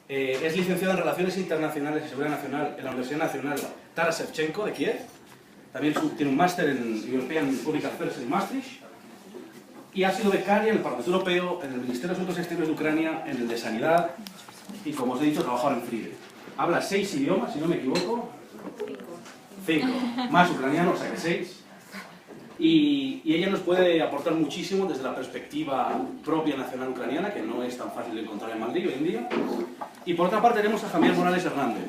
Es licenciado en Relaciones Internacionales y Seguridad Nacional en la Universidad Nacional Taras Shevchenko de Kiev. También tiene un máster en European Public Affairs en Maastricht. Y ha sido becaria en el Parlamento Europeo, en el Ministerio de Asuntos Exteriores de Ucrania, en el de Sanidad y, como os he dicho, ha trabajado en FRIDE. Habla 6 idiomas, si no me equivoco. 5. Más ucraniano, o sea que 6. Y ella nos puede aportar muchísimo desde la perspectiva propia nacional ucraniana, que no es tan fácil de encontrar en Madrid hoy en día. Y por otra parte tenemos a Javier Morales Hernández,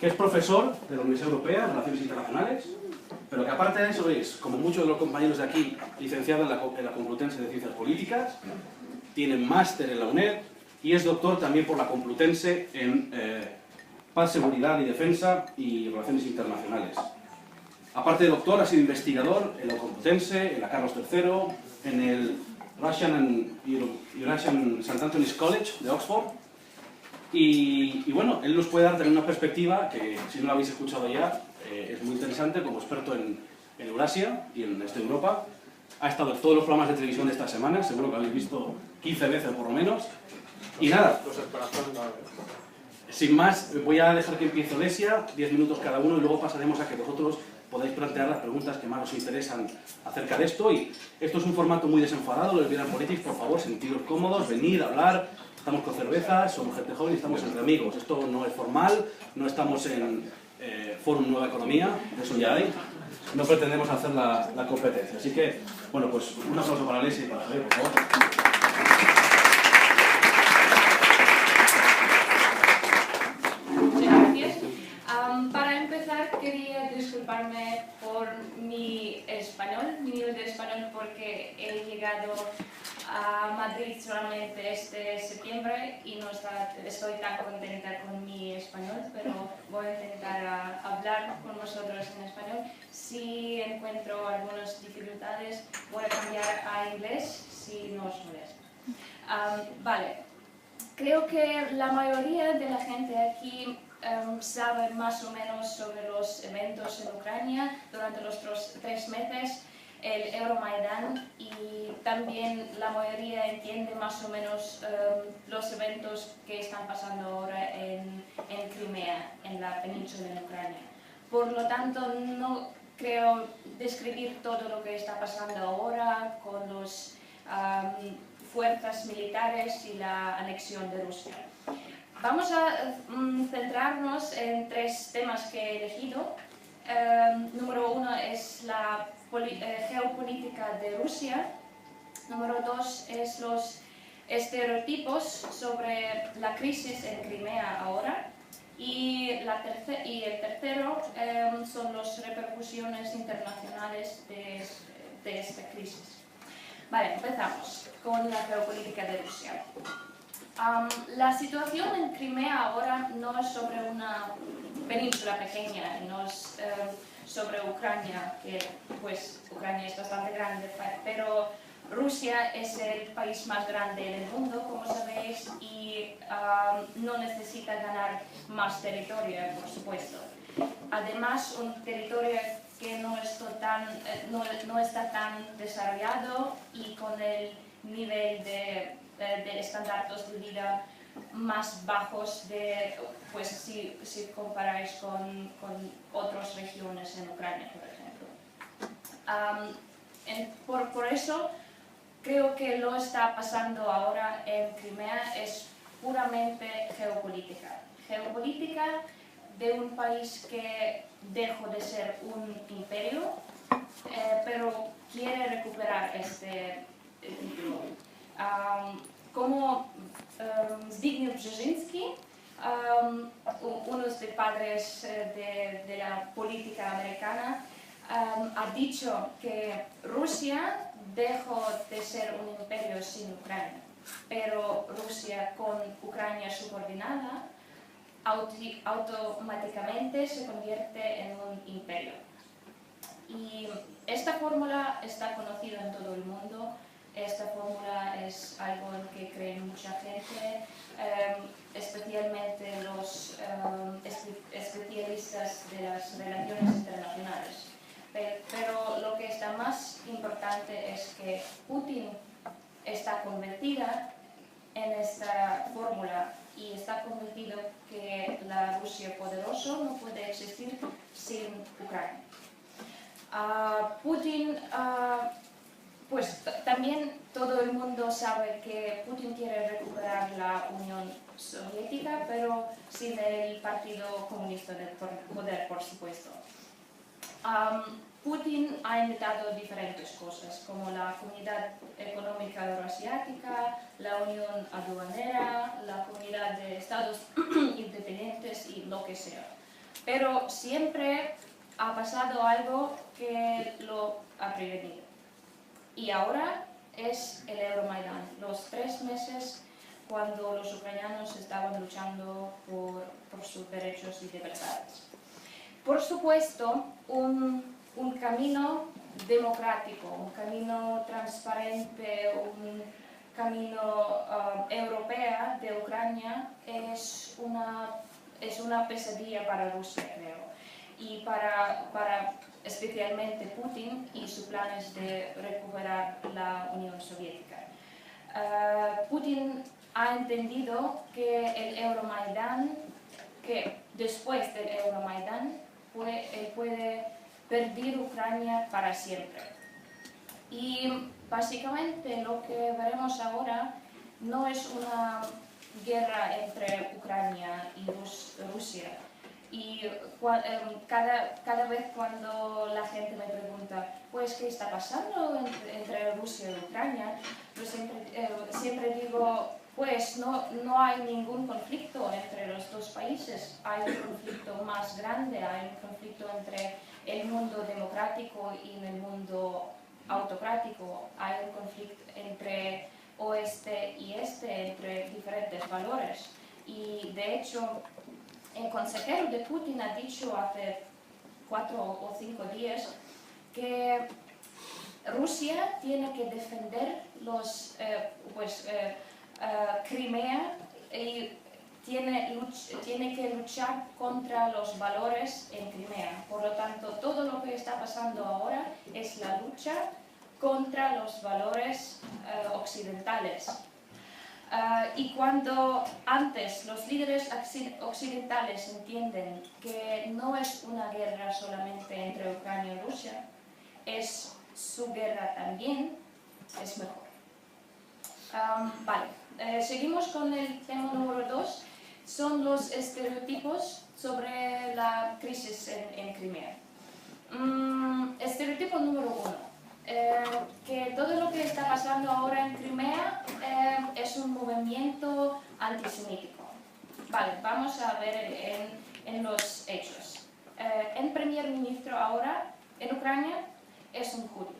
que es profesor de la Universidad Europea de Relaciones Internacionales, pero que aparte de eso es, como muchos de los compañeros de aquí, licenciado en la Complutense de Ciencias Políticas, tiene máster en la UNED y es doctor también por la Complutense en Paz, Seguridad y Defensa y Relaciones Internacionales. Aparte de doctor, ha sido investigador en la Complutense, en la Carlos III, en el Eurasian St. Anthony's College de Oxford. Y bueno, él nos puede dar también una perspectiva que, si no la habéis escuchado ya, es muy interesante como experto en Eurasia y en Europa. Ha estado en todos los programas de televisión de esta semana, seguro que habéis visto 15 veces por lo menos. Y nada, sin más, voy a dejar que empiece Olesia, 10 minutos cada uno, y luego pasaremos a que vosotros podáis plantear las preguntas que más os interesan acerca de esto. Y esto es un formato muy desenfadado, los Lesbian Politics, por favor, sentiros cómodos, venid a hablar, estamos con cervezas, somos gente joven y estamos entre amigos. Esto no es formal, no estamos en Fórum Nueva Economía, eso ya hay, no pretendemos hacer la competencia. Así que, bueno, pues un aplauso para Olesia y para Javier, por favor. Para empezar, quería disculparme por mi nivel de español, porque he llegado a Madrid solamente este septiembre y no estoy tan contenta con mi español, pero voy a intentar hablar con vosotros en español. Si encuentro algunas dificultades, voy a cambiar a inglés si no os molesta. Vale, creo que la mayoría de la gente aquí sabe más o menos sobre los eventos en Ucrania durante los 3 meses, el Euromaidan, y también la mayoría entiende más o menos los eventos que están pasando ahora en Crimea, en la península de Ucrania. Por lo tanto, no creo describir todo lo que está pasando ahora con las fuerzas militares y la anexión de Rusia. Vamos a centrarnos en 3 temas que he elegido. Número 1 es la geopolítica de Rusia. Número 2 es los estereotipos sobre la crisis en Crimea ahora. Y el tercero son las repercusiones internacionales de esta crisis. Vale, empezamos con la geopolítica de Rusia. La situación en Crimea ahora no es sobre una península pequeña, no es sobre Ucrania, que pues Ucrania es bastante grande, pero Rusia es el país más grande en el mundo, como sabéis, y no necesita ganar más territorio, por supuesto. Además, un territorio que no está tan desarrollado y con el nivel de estándares de vida más bajos pues si comparáis con otras regiones en Ucrania, por ejemplo. Por eso creo que lo que está pasando ahora en Crimea es puramente geopolítica. Geopolítica de un país que dejó de ser un imperio, pero quiere recuperar este título. Como Zbigniew Brzezinski, uno de los padres de la política americana, ha dicho que Rusia dejó de ser un imperio sin Ucrania, pero Rusia con Ucrania subordinada automáticamente se convierte en un imperio. Y esta fórmula está conocida en todo el mundo. Esta fórmula es algo en que cree mucha gente, especialmente los especialistas de las relaciones internacionales. Pero lo que está más importante es que Putin está convertida en esta fórmula y está convencido que la Rusia poderosa no puede existir sin Ucrania. Putin, pues también todo el mundo sabe que Putin quiere recuperar la Unión Soviética, pero sin el Partido Comunista en el poder, por supuesto. Putin ha inventado diferentes cosas, como la Comunidad Económica Euroasiática, la Unión Aduanera, la Comunidad de Estados Independientes y lo que sea. Pero siempre ha pasado algo que lo ha prevenido. Y ahora es el Euromaidán, los 3 meses cuando los ucranianos estaban luchando por sus derechos y libertades. Por supuesto, un camino democrático, un camino transparente, un camino europeo de Ucrania es una pesadilla para Rusia, creo, y para especialmente Putin y sus planes de recuperar la Unión Soviética. Putin ha entendido que el Euromaidán, que después del Euromaidán, él puede perder Ucrania para siempre. Y básicamente lo que veremos ahora no es una guerra entre Ucrania y Rusia. Y cada vez cuando la gente me pregunta, pues, ¿qué está pasando entre Rusia y Ucrania? Yo siempre digo, pues no hay ningún conflicto entre los dos países. Hay un conflicto más grande, hay un conflicto entre el mundo democrático y el mundo autocrático. Hay un conflicto entre oeste y este, entre diferentes valores. Y de hecho, el consejero de Putin ha dicho hace 4 o 5 días que Rusia tiene que defender Crimea y tiene que luchar contra los valores en Crimea. Por lo tanto, todo lo que está pasando ahora es la lucha contra los valores occidentales. Y cuando antes los líderes occidentales entienden que no es una guerra solamente entre Ucrania y Rusia, es su guerra también, es mejor. Seguimos con el tema número 2, son los estereotipos sobre la crisis en Crimea. Estereotipo número 1. Que todo lo que está pasando ahora en Crimea es un movimiento antisemítico. Vale, vamos a ver en los hechos. El primer ministro ahora en Ucrania es un judío.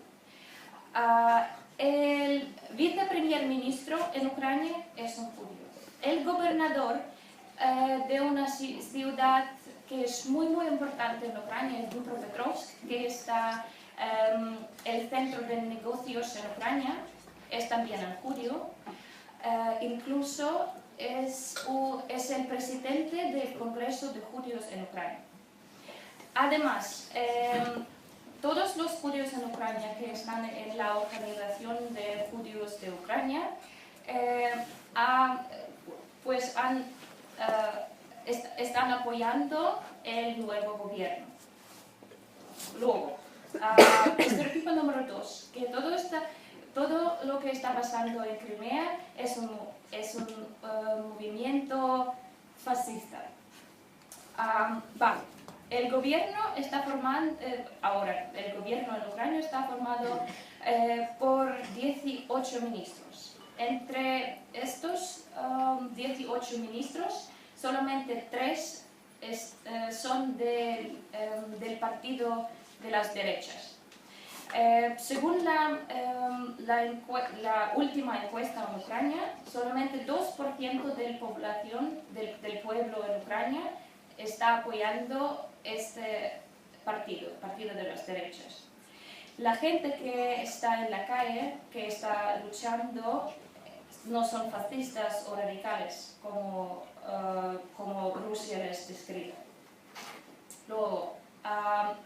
El viceprimer ministro en Ucrania es un judío. El gobernador de una ciudad que es muy importante en Ucrania, es Dnipropetrovsk, que está el centro de negocios en Ucrania, es también un judío. Incluso es el presidente del Congreso de Judíos en Ucrania. Además, todos los judíos en Ucrania que están en la Organización de Judíos de Ucrania están apoyando el nuevo gobierno. Luego, estereotipo número 2, que todo lo que está pasando en Crimea es un movimiento fascista. El gobierno está formando, el gobierno en Ucrania está formado por 18 ministros. Entre estos 18 ministros, solamente 3 son del partido de las derechas. Según la última encuesta en Ucrania, solamente 2% de la población del pueblo en Ucrania está apoyando este partido de las derechas. La gente que está en la calle, que está luchando, no son fascistas o radicales, como Rusia les describe. Luego,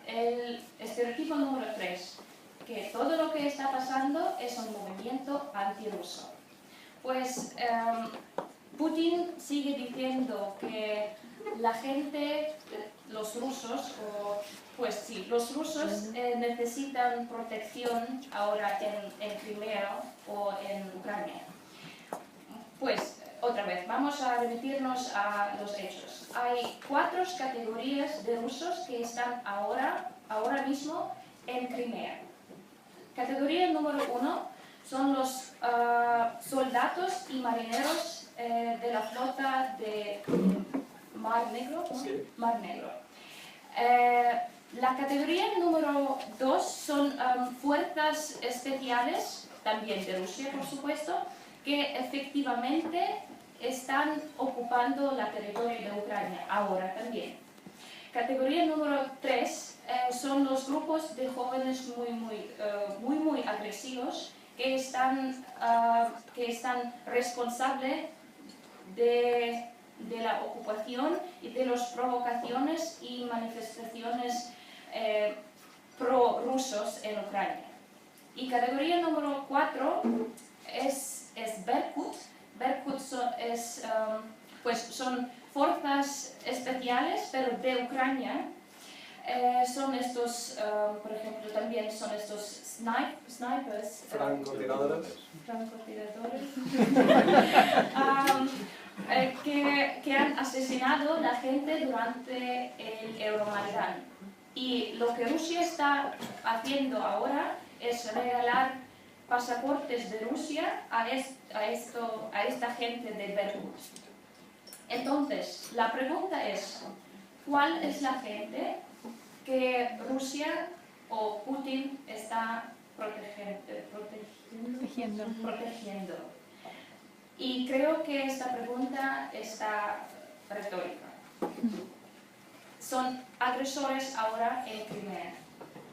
el estereotipo número 3, que todo lo que está pasando es un movimiento antirruso. Pues Putin sigue diciendo que la gente, los rusos, los rusos necesitan protección ahora en Crimea o en Ucrania. Pues, otra vez, vamos a remitirnos a los hechos. Hay 4 categorías de rusos que están ahora mismo en Crimea. Categoría número 1 son los soldados y marineros de la flota de Mar Negro. ¿No? Sí. Mar Negro. La categoría número 2 son fuerzas especiales, también de Rusia, por supuesto, que efectivamente están ocupando la territorio de Ucrania, ahora también. Categoría número 3 son los grupos de jóvenes muy agresivos que están responsables de la ocupación y de las provocaciones y manifestaciones pro-rusos en Ucrania. Y categoría número 4 es Berkut. Berkut son fuerzas especiales, pero de Ucrania. Son estos, por ejemplo, también son estos snipers. Francotiradores. Que han asesinado a la gente durante el Euromaidan. Y lo que Rusia está haciendo ahora es regalar pasaportes de Rusia a esta gente de Berkut. Entonces, la pregunta es, ¿cuál es la gente que Rusia o Putin está protegiendo? Y creo que esta pregunta está retórica. Son agresores ahora en Crimea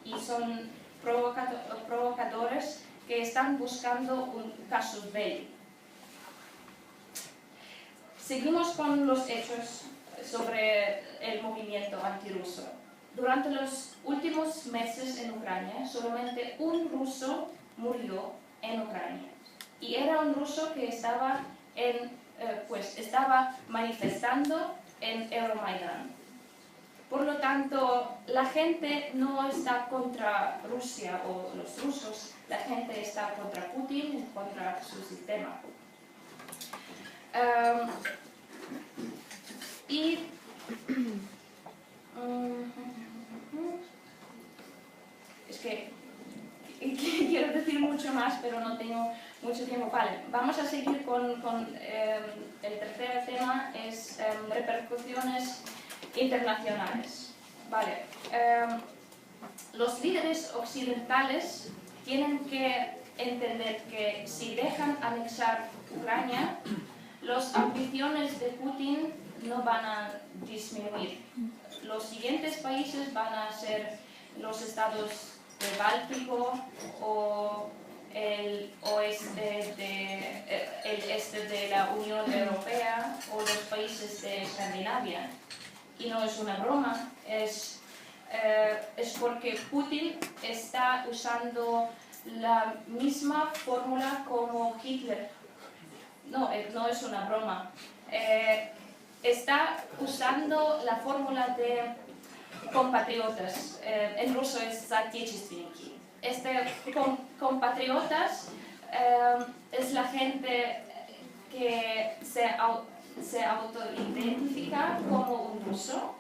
y son provocadores que están buscando un casus belli. Seguimos con los hechos sobre el movimiento antirruso. Durante los últimos meses en Ucrania, solamente un ruso murió en Ucrania. Y era un ruso que estaba manifestando en Euromaidan. Por lo tanto, la gente no está contra Rusia o los rusos, la gente está contra Putin, contra su sistema. Es que quiero decir mucho más, pero no tengo mucho tiempo. Vale, vamos a seguir con el tercer tema, es repercusiones internacionales. Vale, los líderes occidentales tienen que entender que si dejan anexar Ucrania, las ambiciones de Putin no van a disminuir. Los siguientes países van a ser los estados del Báltico o el este de la Unión Europea o los países de Escandinavia. Y no es una broma, es porque Putin está usando la misma fórmula como Hitler. No es una broma. Está usando la fórmula de compatriotas. En ruso es soотечественники. Compatriotas es la gente que se autoidentifica como un ruso,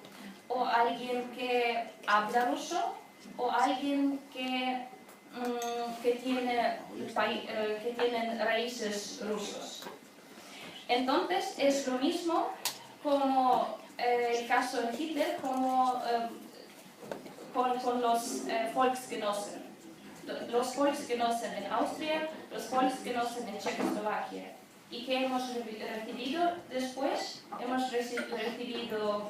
o alguien que habla ruso, o alguien que tienen raíces rusas. Entonces es lo mismo como el caso de Hitler, como con los Volksgenossen. Los Volksgenossen en Austria, los Volksgenossen en Checoslovaquia. ¿Y qué hemos recibido después? Hemos recibido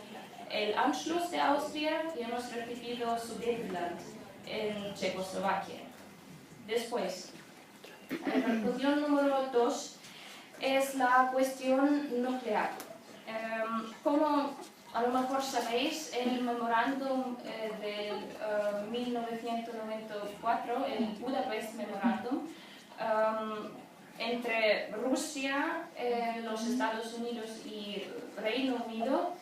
el Anschluss de Austria y hemos recibido Sudetenland en Checoslovaquia. Después, la repercusión número 2 es la cuestión nuclear. Como a lo mejor sabéis, el memorándum del 1994, el Budapest Memorandum, entre Rusia, los Estados Unidos y Reino Unido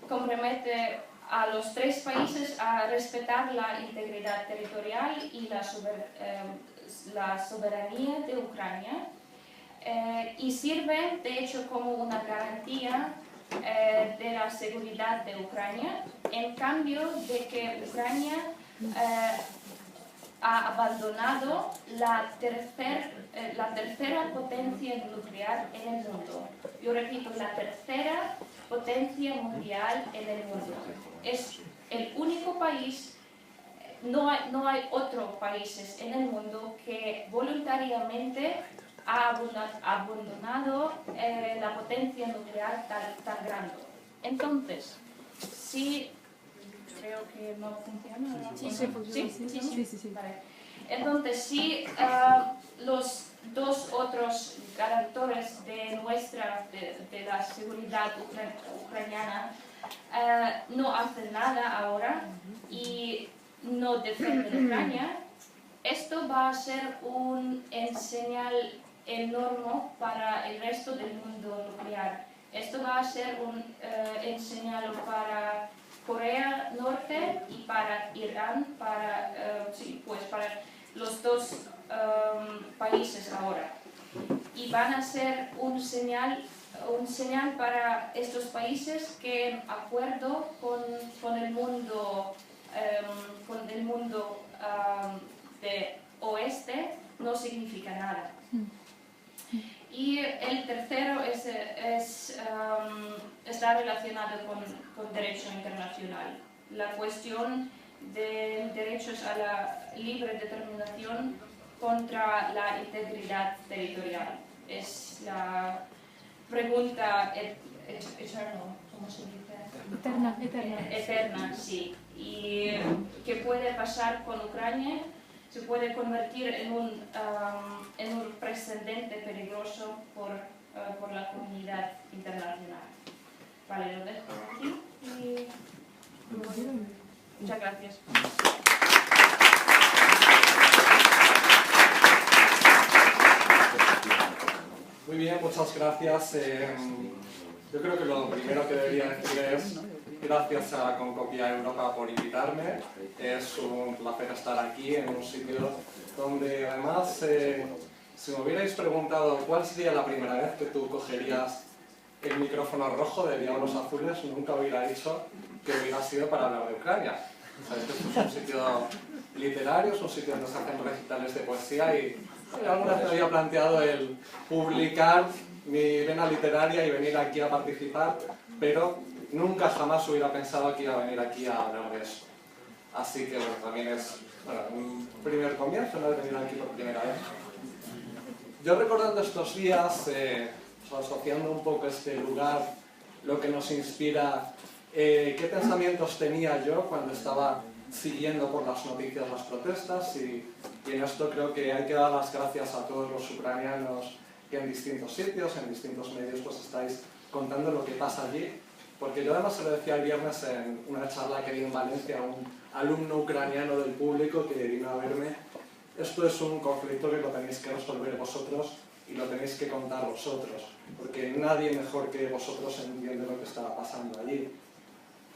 compromete a los tres países a respetar la integridad territorial y la soberanía de Ucrania y sirve de hecho como una garantía de la seguridad de Ucrania en cambio de que Ucrania ha abandonado la tercera potencia nuclear en el mundo. Yo repito, la tercera potencia mundial en el mundo. Es el único país, no hay otros países en el mundo que voluntariamente ha abandonado la potencia nuclear tan grande. Entonces, si creo que no funciona. Sí. Vale. Entonces, si los dos otros garantores de la seguridad ucraniana no hacen nada ahora y no defienden Ucrania, esto va a ser un señal enorme para el resto del mundo nuclear. Esto va a ser un señal para Corea Norte y para Irán, para los dos países ahora. Y van a ser un señal para estos países que en acuerdo con el mundo de oeste no significa nada. Y el tercero está relacionado con derecho internacional. La cuestión de derechos a la libre determinación contra la integridad territorial. Es la pregunta eterna, ¿cómo se dice? Eterna, sí. Y ¿qué puede pasar con Ucrania? Se puede convertir en un precedente peligroso por la comunidad internacional. Vale, lo dejo aquí y muchas gracias. Muy bien, muchas gracias. Yo creo que lo primero que debería decir es gracias a Concopia Europa por invitarme. Es un placer estar aquí en un sitio donde además, si me hubierais preguntado cuál sería la primera vez que tú cogerías el micrófono rojo de Diablos Azules, nunca hubiera dicho que hubiera sido para hablar de Ucrania. Sabes que esto es un sitio literario, es un sitio donde se hacen recitales de poesía y alguna vez me había planteado el publicar mi vena literaria y venir aquí a participar, pero nunca jamás hubiera pensado que iba a venir aquí a hablar de eso. Así que bueno, también es un primer comienzo, ¿no?, de venir aquí por primera vez. Yo recordando estos días, asociando un poco este lugar, lo que nos inspira, qué pensamientos tenía yo cuando estaba siguiendo por las noticias las protestas y en esto creo que hay que dar las gracias a todos los ucranianos que en distintos sitios, en distintos medios, pues estáis contando lo que pasa allí. Porque yo además se lo decía el viernes en una charla que di en Valencia a un alumno ucraniano del público que vino a verme. Esto es un conflicto que lo tenéis que resolver vosotros y lo tenéis que contar vosotros, porque nadie mejor que vosotros entiende lo que está pasando allí.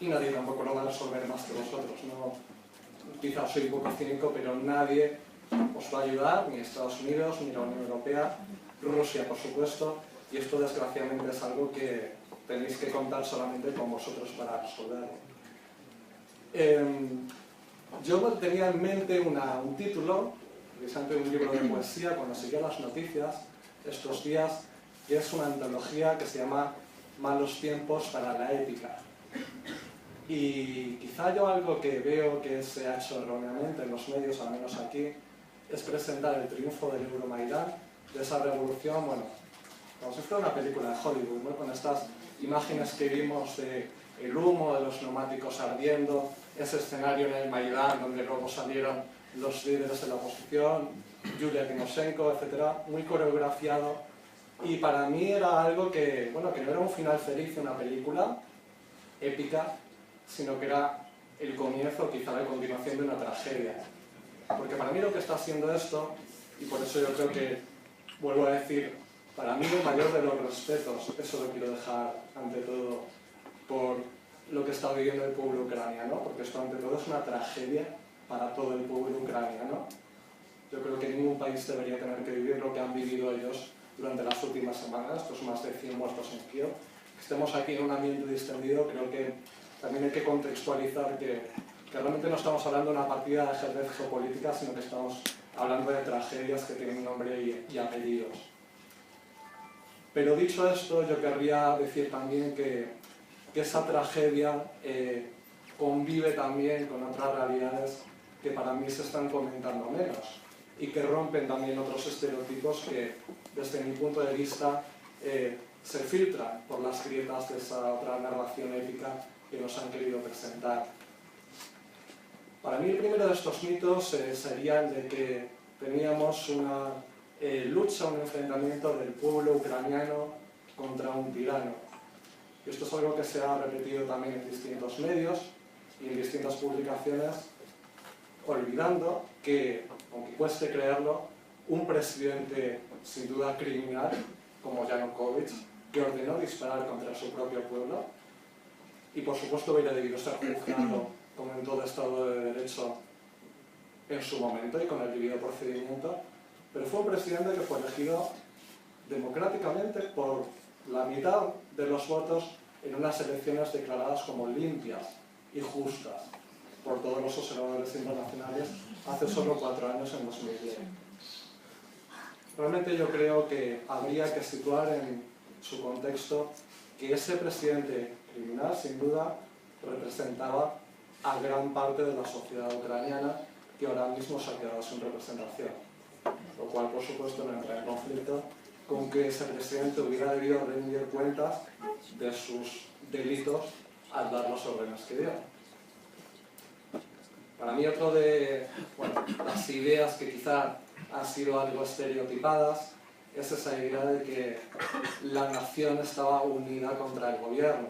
Y nadie tampoco lo va a resolver más que vosotros. No, quizás soy un poco cínico, pero nadie os va a ayudar, ni Estados Unidos, ni la Unión Europea, Rusia por supuesto, y esto desgraciadamente es algo que tenéis que contar solamente con vosotros para resolverlo. Yo tenía en mente un título, precisamente de un libro de poesía, cuando seguía las noticias estos días, que es una antología que se llama Malos tiempos para la épica. Y quizá yo algo que veo que se ha hecho erróneamente en los medios, al menos aquí, es presentar el triunfo del Euromaidán, de esa revolución, bueno, como si fuera una película de Hollywood, ¿no?, con estas imágenes que vimos de el humo de los neumáticos ardiendo, ese escenario en el Maidán donde luego salieron los líderes de la oposición, Yulia Timoshenko, etcétera, muy coreografiado, y para mí era algo que, bueno, que no era un final feliz de una película épica, sino que era el comienzo, quizá la continuación de una tragedia. Porque para mí lo que está haciendo esto, y por eso yo creo que vuelvo a decir, para mí el mayor de los respetos, eso lo quiero dejar ante todo, por lo que está viviendo el pueblo ucraniano, porque esto ante todo es una tragedia para todo el pueblo ucraniano. Yo creo que ningún país debería tener que vivir lo que han vivido ellos durante las últimas semanas, pues más de 100 muertos en Kiev. Estemos aquí en un ambiente distendido, creo que también hay que contextualizar que realmente no estamos hablando de una partida de ajedrez geopolítica, sino que estamos hablando de tragedias que tienen nombre y apellidos. Pero dicho esto, yo querría decir también que esa tragedia convive también con otras realidades que para mí se están comentando menos y que rompen también otros estereotipos que, desde mi punto de vista, se filtran por las grietas de esa otra narración épica que nos han querido presentar. Para mí el primero de estos mitos sería el de que teníamos una lucha, un enfrentamiento del pueblo ucraniano contra un tirano. Y esto es algo que se ha repetido también en distintos medios y en distintas publicaciones, olvidando que, aunque cueste creerlo, un presidente sin duda criminal, como Yanukovych, que ordenó disparar contra su propio pueblo, y por supuesto hubiera debido ser juzgado como en todo Estado de Derecho en su momento y con el debido procedimiento, pero fue un presidente que fue elegido democráticamente por la mitad de los votos en unas elecciones declaradas como limpias y justas por todos los observadores internacionales hace solo 4 años, en 2010. Realmente yo creo que habría que situar en su contexto que ese presidente criminal, sin duda, representaba a gran parte de la sociedad ucraniana que ahora mismo se ha quedado sin representación, lo cual, por supuesto, no entra en conflicto con que ese presidente hubiera debido rendir cuentas de sus delitos al dar los órdenes que dio. Para mí, otro de las ideas que quizá han sido algo estereotipadas es esa idea de que la nación estaba unida contra el gobierno,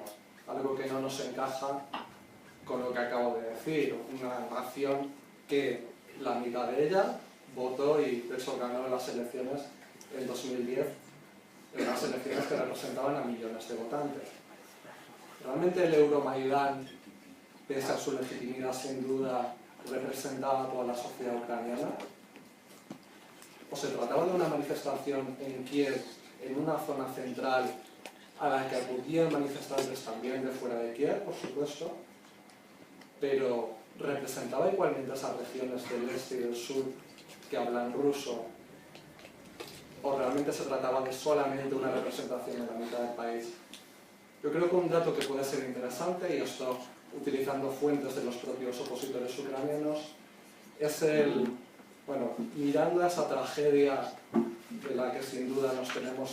algo que no nos encaja con lo que acabo de decir, una nación que la mitad de ella votó y de hecho ganó las elecciones en 2010, en las elecciones que representaban a millones de votantes. Realmente el Euromaidán, pese a su legitimidad, sin duda representaba a toda la sociedad ucraniana. ¿O se trataba de una manifestación en Kiev, en una zona central, a la que acudían manifestantes también de fuera de Kiev, por supuesto, pero representaba igualmente esas regiones del este y del sur que hablan ruso? ¿O realmente se trataba de solamente una representación en la mitad del país? Yo creo que un dato que puede ser interesante, y esto utilizando fuentes de los propios opositores ucranianos, es mirando a esa tragedia de la que sin duda nos tenemos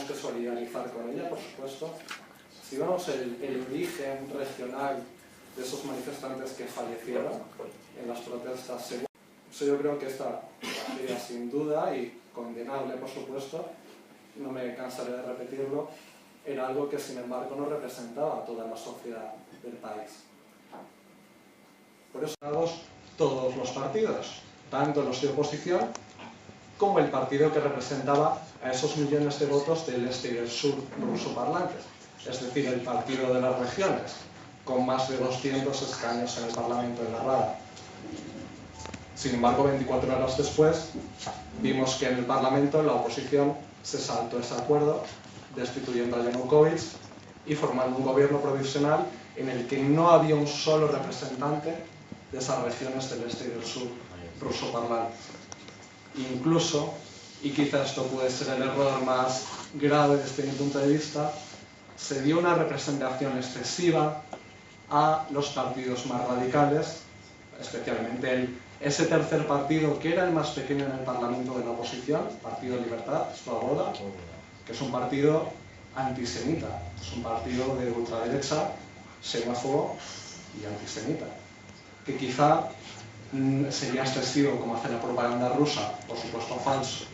que solidarizar con ella, por supuesto. Si vemos el origen regional de esos manifestantes que fallecieron en las protestas, yo creo que esta tragedia, sin duda, y condenable, por supuesto, no me cansaré de repetirlo, era algo que, sin embargo, no representaba a toda la sociedad del país. Por eso, todos los partidos, tanto los de oposición como el partido que representaba a esos millones de votos del este y del sur rusoparlantes, es decir, el Partido de las Regiones, con más de 200 escaños en el Parlamento de la Rada. Sin embargo, 24 horas después, vimos que en el Parlamento la oposición se saltó ese acuerdo, destituyendo a Yanukovych y formando un gobierno provisional en el que no había un solo representante de esas regiones del este y del sur rusoparlantes. Incluso, y quizás esto puede ser el error más grave desde mi punto de vista, se dio una representación excesiva a los partidos más radicales, especialmente ese tercer partido que era el más pequeño en el Parlamento de la oposición, Partido Libertad, Svoboda, que es un partido antisemita, es un partido de ultraderecha, xenófobo y antisemita, que quizá sería excesivo, como hace la propaganda rusa, por supuesto falso,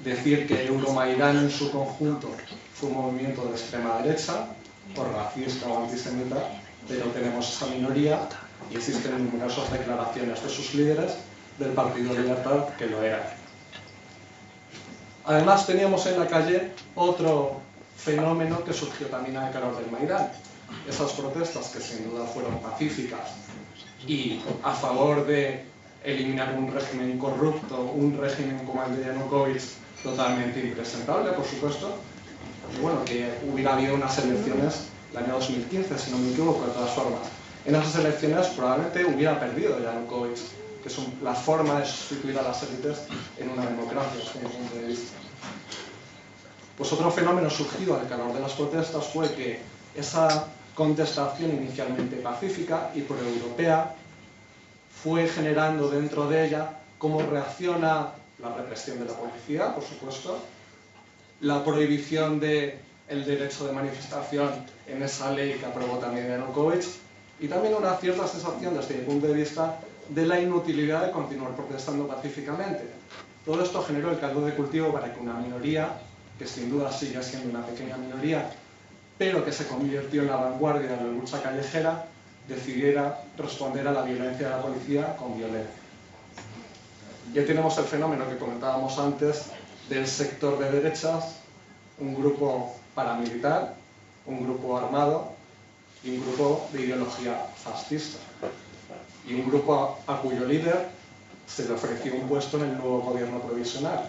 decir que el Euromaidán en su conjunto fue un movimiento de extrema derecha, o racista o antisemita, pero tenemos esa minoría y existen numerosas declaraciones de sus líderes del Partido Libertad que lo eran. Además teníamos en la calle otro fenómeno que surgió también al calor del Maidán. Esas protestas que sin duda fueron pacíficas y a favor de eliminar un régimen corrupto, un régimen como el de Yanukovych totalmente impresentable, por supuesto. Y bueno, que hubiera habido unas elecciones el año 2015, si no me equivoco, de todas formas. En esas elecciones probablemente hubiera perdido Yanukovych, que es la forma de sustituir a las élites en una democracia, desde mi punto de vista. Pues otro fenómeno surgido al calor de las protestas fue que esa contestación inicialmente pacífica y proeuropea fue generando dentro de ella cómo reacciona la represión de la policía, por supuesto, la prohibición del derecho de manifestación en esa ley que aprobó también Yanukovych, y también una cierta sensación, desde mi punto de vista, de la inutilidad de continuar protestando pacíficamente. Todo esto generó el caldo de cultivo para que una minoría, que sin duda sigue siendo una pequeña minoría, pero que se convirtió en la vanguardia de la lucha callejera, decidiera responder a la violencia de la policía con violencia. Y ahí tenemos el fenómeno que comentábamos antes del sector de derechas, un grupo paramilitar, un grupo armado y un grupo de ideología fascista. Y un grupo a cuyo líder se le ofreció un puesto en el nuevo gobierno provisional.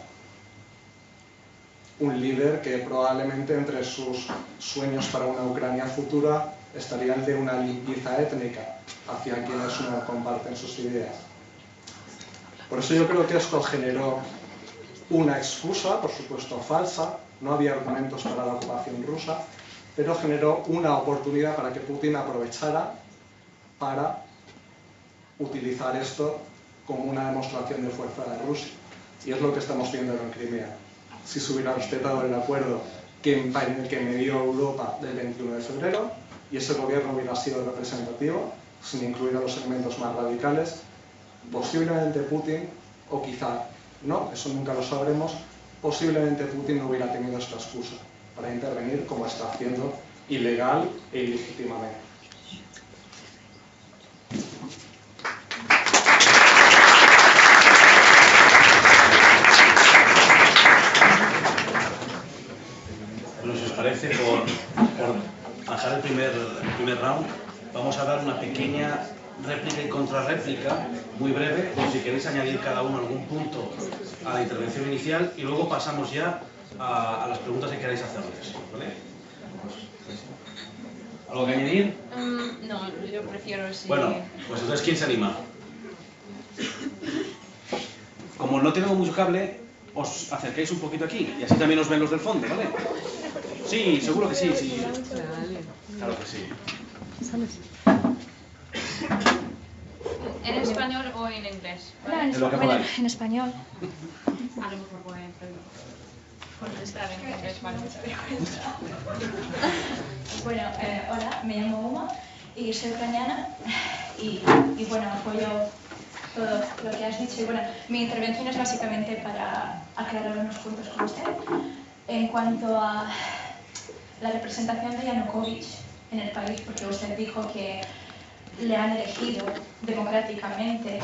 Un líder que probablemente entre sus sueños para una Ucrania futura estaría el de una limpieza étnica hacia quienes no comparten sus ideas. Por eso yo creo que esto generó una excusa, por supuesto falsa, no había argumentos para la ocupación rusa, pero generó una oportunidad para que Putin aprovechara para utilizar esto como una demostración de fuerza de Rusia. Y es lo que estamos viendo en Crimea. Si se hubiera respetado el acuerdo que medió Europa del 21 de febrero y ese gobierno hubiera sido representativo, sin incluir a los elementos más radicales, posiblemente Putin, o quizá no, eso nunca lo sabremos, posiblemente Putin no hubiera tenido esta excusa para intervenir como está haciendo ilegal e ilegítimamente. Bueno, si os parece, por pasar el primer round, vamos a dar una pequeña réplica y contrarréplica, muy breve, por si queréis añadir cada uno algún punto a la intervención inicial, y luego pasamos ya a las preguntas que queráis hacerles, ¿vale? ¿Algo que añadir? No, yo prefiero sí. Bueno, pues entonces, ¿quién se anima? Como no tenemos mucho cable, os acerquéis un poquito aquí, y así también os ven los del fondo, ¿vale? Sí, seguro que sí, sí. Claro que sí. ¿En español o en inglés? No, Es lo que podáis. en español. A lo mejor voy a contestar en inglés, ¿vale? Bueno, hola, me llamo Uma y soy ucraniana y bueno, apoyo todo lo que has dicho. Y bueno, mi intervención es básicamente para aclarar unos puntos con usted. En cuanto a la representación de Yanukovych en el país, porque usted dijo que le han elegido democráticamente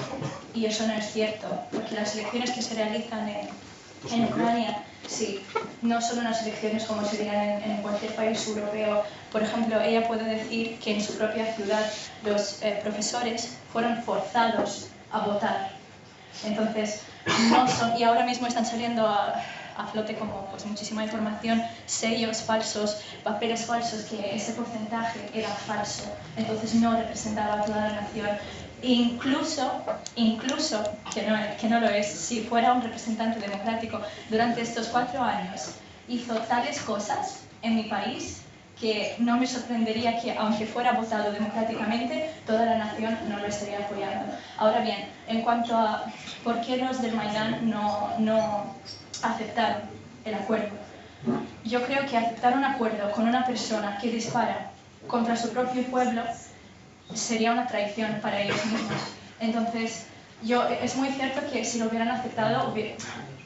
y eso no es cierto, porque las elecciones que se realizan en Ucrania, sí, no son unas elecciones como se dirían en cualquier país europeo. Por ejemplo, ella puede decir que en su propia ciudad los profesores fueron forzados a votar. Entonces, no son, y ahora mismo están saliendo a flote como pues, muchísima información, sellos falsos, papeles falsos, que ese porcentaje era falso, entonces no representaba a toda la nación. Incluso que no lo es, si fuera un representante democrático, durante estos 4 años hizo tales cosas en mi país que no me sorprendería que, aunque fuera votado democráticamente, toda la nación no lo estaría apoyando. Ahora bien, en cuanto a por qué los del Maidán no aceptaron el acuerdo, yo creo que aceptar un acuerdo con una persona que dispara contra su propio pueblo sería una traición para ellos mismos. Entonces, es muy cierto que si lo hubieran aceptado,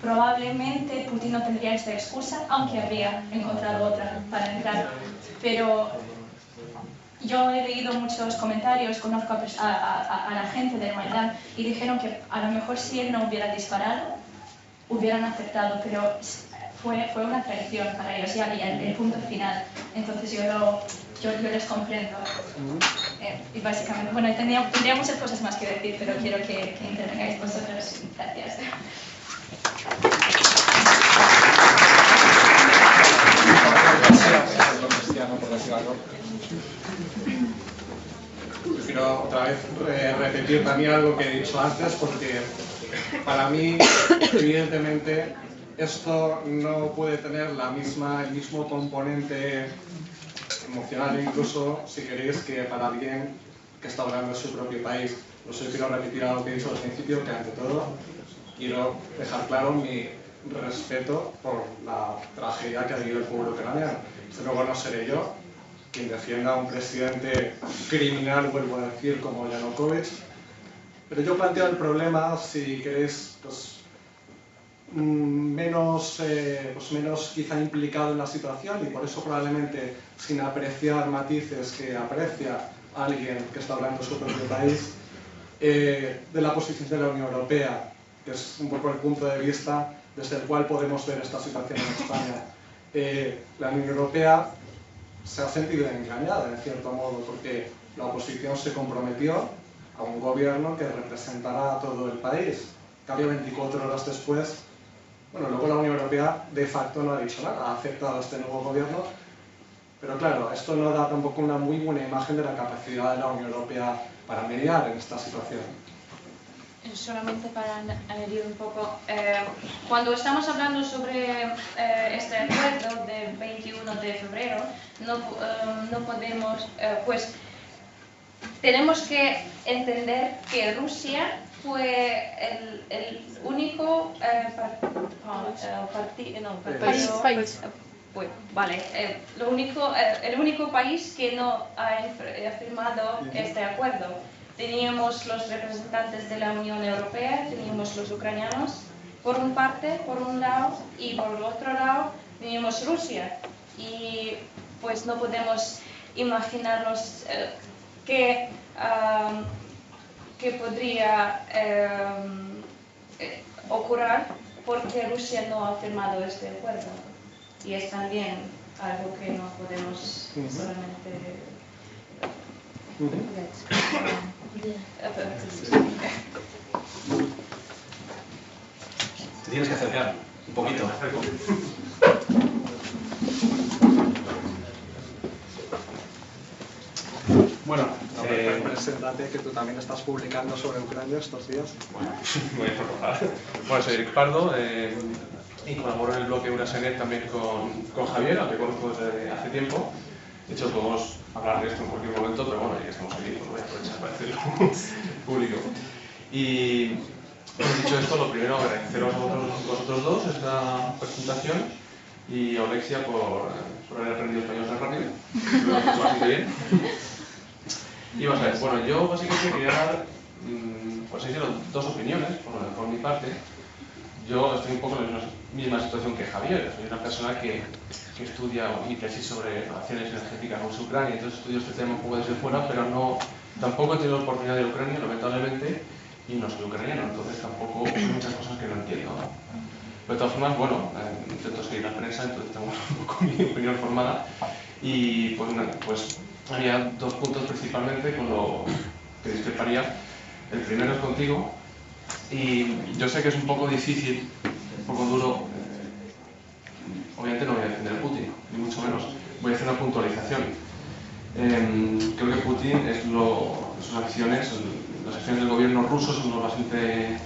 probablemente Putin no tendría esta excusa, aunque habría encontrado otra para entrar. Pero yo he leído muchos comentarios, conozco a la gente del Maidán y dijeron que a lo mejor si él no hubiera disparado, hubieran aceptado, pero fue una traición para ellos, ya el punto final. Entonces yo les comprendo. Y básicamente, bueno, tendría muchas cosas más que decir, pero quiero que intervengáis vosotros. Gracias. Por decir algo. Prefiero otra vez repetir también algo que he dicho antes, porque para mí, evidentemente, esto no puede tener el mismo componente emocional, incluso, si queréis, que para alguien que está hablando de su propio país. Por eso quiero repetir algo que he dicho al principio, que ante todo quiero dejar claro mi respeto por la tragedia que ha vivido el pueblo ucraniano. Desde luego no seré yo quien defienda a un presidente criminal, vuelvo a decir, como Yanukovych, pero yo planteo el problema, si queréis, pues, menos quizá implicado en la situación, y por eso probablemente sin apreciar matices que aprecia alguien que está hablando de su propio país, de la posición de la Unión Europea, que es un poco el punto de vista desde el cual podemos ver esta situación en España. La Unión Europea se ha sentido engañada, en cierto modo, porque la oposición se comprometió a un gobierno que representará a todo el país. En cambio, 24 horas después, bueno, luego la Unión Europea de facto no ha dicho nada, ha aceptado este nuevo gobierno, pero claro, esto no da tampoco una muy buena imagen de la capacidad de la Unión Europea para mediar en esta situación. Solamente para añadir un poco, cuando estamos hablando sobre este acuerdo del 21 de febrero, no podemos, pues tenemos que entender que Rusia fue el único país. Pues, vale, el único país que no ha firmado este acuerdo. Teníamos los representantes de la Unión Europea, teníamos los ucranianos por un lado, y por el otro lado teníamos Rusia. Y pues no podemos imaginarnos qué podría ocurrir porque Rusia no ha firmado este acuerdo. Y es también algo que no podemos solamente... Te tienes que acercar un poquito. Bueno, Preséntate, que tú también estás publicando sobre Ucrania estos días. Bueno, soy Eric Pardo y colaboro en el bloque Urasenet también con Javier, al que conozco desde hace tiempo. De hecho, podemos hablar de esto en cualquier momento, pero bueno, ya que estamos aquí, pues voy a aprovechar para hacerlo público. Y dicho esto, lo primero, agradeceros a vosotros dos esta presentación y a Alexia por haber aprendido español tan rápido. Lo he hecho bastante bien. Y vamos a ver, bueno, yo básicamente quería dar, por así decirlo, dos opiniones por mi parte. Yo estoy un poco en la misma situación que Javier. Soy una persona que estudia mi tesis sobre relaciones energéticas con Ucrania, entonces estudio este tema un poco desde fuera, pero tampoco he tenido la oportunidad de Ucrania, lamentablemente, y no soy ucraniano, entonces tampoco hay muchas cosas que no entiendo, ¿no? Pero de todas formas, bueno, intento seguir la prensa, entonces tengo un poco mi opinión formada. Y pues había dos puntos principalmente con lo que discreparía. El primero es contigo, y yo sé que es un poco difícil, un poco duro. Obviamente no voy a defender a Putin, ni mucho menos. Voy a hacer una puntualización. Creo que Putin sus acciones del gobierno ruso son lo bastante